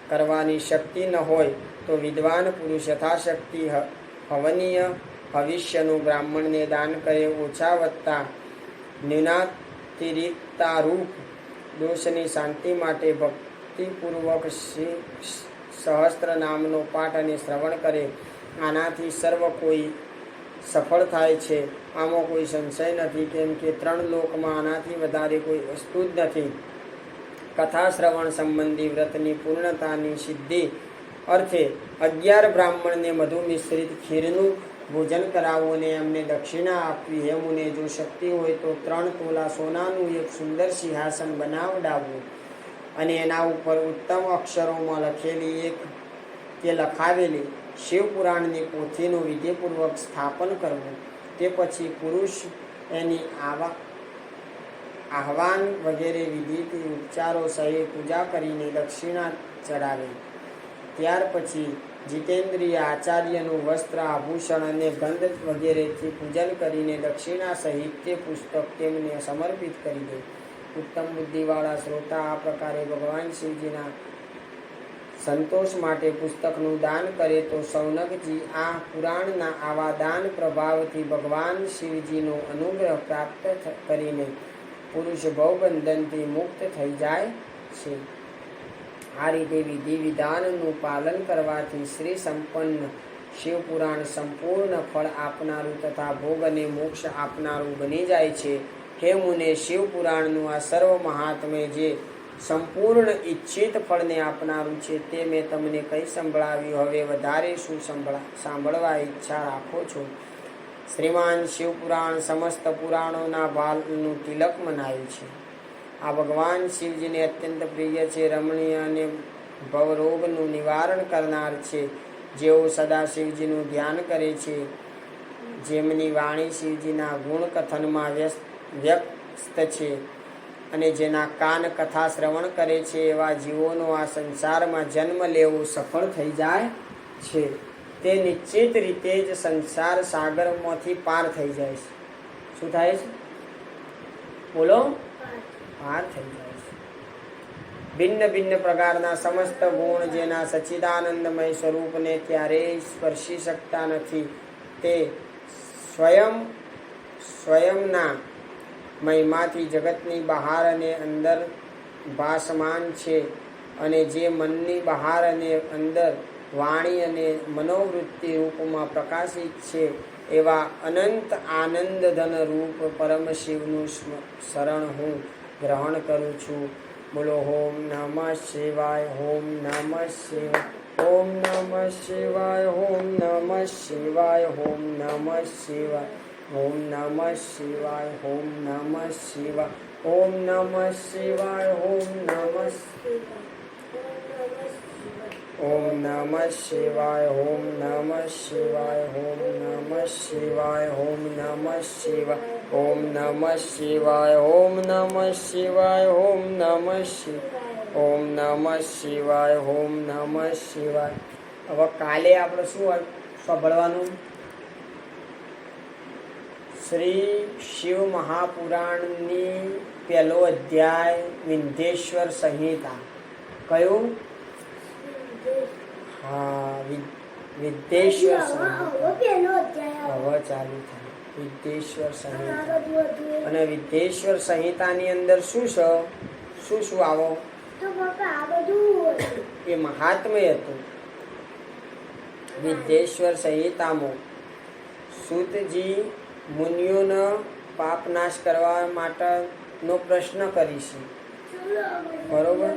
કરવાની શક્તિ ન હોય તો વિદ્વાન પુરુષ યથાશક્તિ હવનીય ભવિષ્યનું બ્રાહ્મણને દાન કરે. ઓછા વત્તા ન્યૂનાતિરિક્તારૂપ દોષની શાંતિ માટે ભક્તિપૂર્વક સહસ્ત્ર નામનો પાઠ અને શ્રવણ કરે. આનાથી સર્વ કોઈ સફળ થાય છે. આમાં કોઈ સંશય નથી, કેમ કે 3 લોકમાં આનાથી વધારે કોઈ વસ્તુ જ નથી. કથા શ્રવણ સંબંધી વ્રતની પૂર્ણતાની સિદ્ધિ અર્થે 11 બ્રાહ્મણને મધુ મિશ્રિત ખીરનું ભોજન કરાવવું અને એમને દક્ષિણા આપવી. હે મુને, જો શક્તિ હોય તો 3 તોલા સોનાનું એક સુંદર સિંહાસન બનાવડાવવું અને એના ઉપર ઉત્તમ અક્ષરોમાં લખાવેલી શિવપુરાણની પોથીનું વિધિપૂર્વક સ્થાપન કરવું. તે પછી પુરુષ એની આહવાન વગેરે વિધિથી ઉપચારો સહિત પૂજા કરીને દક્ષિણા ચડાવે. ત્યાર પછી જીતેન્દ્રિય આચાર્યનું વસ્ત્ર, આભૂષણ અને ગંધ વગેરેથી પૂજન કરીને દક્ષિણા સહિત તે પુસ્તક તેમને સમર્પિત કરી દે. ઉત્તમ બુદ્ધિવાળા શ્રોતા આ પ્રકારે ભગવાન શિવજીના સંતોષ માટે પુસ્તકનું દાન કરે તો સૌનકજી આ પુરાણના આવા દાન પ્રભાવથી ભગવાન શિવજીનો અનુગ્રહ પ્રાપ્ત કરીને પુરુષ ભવબંધનથી મુક્ત થઈ જાય છે. આ રીતે વિધિ વિધાનનું પાલન કરવાથી શ્રી સંપન્ન શિવપુરાણ સંપૂર્ણ ફળ આપનારું તથા ભોગ અને મોક્ષ આપનારું બની જાય છે. હે મુને, શિવપુરાણનું આ સર્વ મહાત્મ્ય જે સંપૂર્ણ ઈચ્છિત ફળને આપનારું છે તે મેં તમને કહી સંભળાવ્યું. હવે વધારે શું સાંભળવા ઈચ્છા રાખો છો શ્રીમાન શિવપુરાણ સમસ્ત પુરાણોના ભાલનું તિલક મનાયું છે. આ ભગવાન શિવજીને અત્યંત પ્રિય છે, રમણીય અને ભવરોગનું નિવારણ કરનાર છે. જેઓ સદા શિવજીનું ધ્યાન કરે છે, જેમની વાણી શિવજીના ગુણ કથનમાં વ્યસ્ત છે અને જેના કાન કથા શ્રવણ કરે છે, એવા જીવોનો આ સંસારમાં જન્મ લેવો સફળ થઈ જાય છે. તે નિશ્ચિત રીતે જ સંસાર સાગરમાંથી પાર થઈ જાય છે. શું થાય છે? બોલો. પાર થઈ જાય છે. ભિન્ન ભિન્ન પ્રકારના સમસ્ત ગુણ જેના સચ્ચિદાનંદમય સ્વરૂપને ક્યારેય સ્પર્શી શકતા નથી, તે સ્વયંના મહિમાથી જગતની બહાર અને અંદર ભાસમાન છે, અને જે મનની બહાર અને અંદર વાણી અને મનોવૃત્તિ રૂપમાં પ્રકાશિત છે, એવા અનંત આનંદ ધન રૂપ પરમ શિવનું શરણ હું ગ્રહણ કરું છું. બોલો ઓમ નમઃ શિવાય, ઓમ નમઃ શિવાય, ઓમ નમઃ શિવાય, ઓમ નમઃ શિવાય, ઓમ નમઃ શિવાય, ઓમ નમઃ શિવાય, ઓમ નમઃ શિવાય, ઓમ નમઃ શિવાય, ઓમ નમઃ ઓમ નમઃ શિવાય, ઓમ નમઃ શિવાય, ઓમ નમઃ શિવાય, ઓમ નમઃ શિવાય, ઓમ નમઃ શિવાય, ઓમ નમઃ શિવાય, ઓમ નમઃ શિવાય, ઓમ નમઃ શિવાય, ઓમ નમઃ શિવાય. હવે કાલે આપણે શું સાંભળવાનું? શ્રી શિવ મહાપુરાણની પહેલો અધ્યાય વિંધ્યેશ્વર સંહિતા. કયું? હા, વિદ્યેશ્વર સંહિતા. હવે ચાલુ થાય વિદ્યેશ્વર સંહિતા. અને વિદ્યેશ્વર સંહિતાની અંદર શું છે? શું આવો? એ મહાત્મ્ય હતું. વિદ્યેશ્વર સંહિતામાં સૂતજી મુનિઓનો પાપ નાશ કરવા માટેનો પ્રશ્ન કરીશું. બરોબર?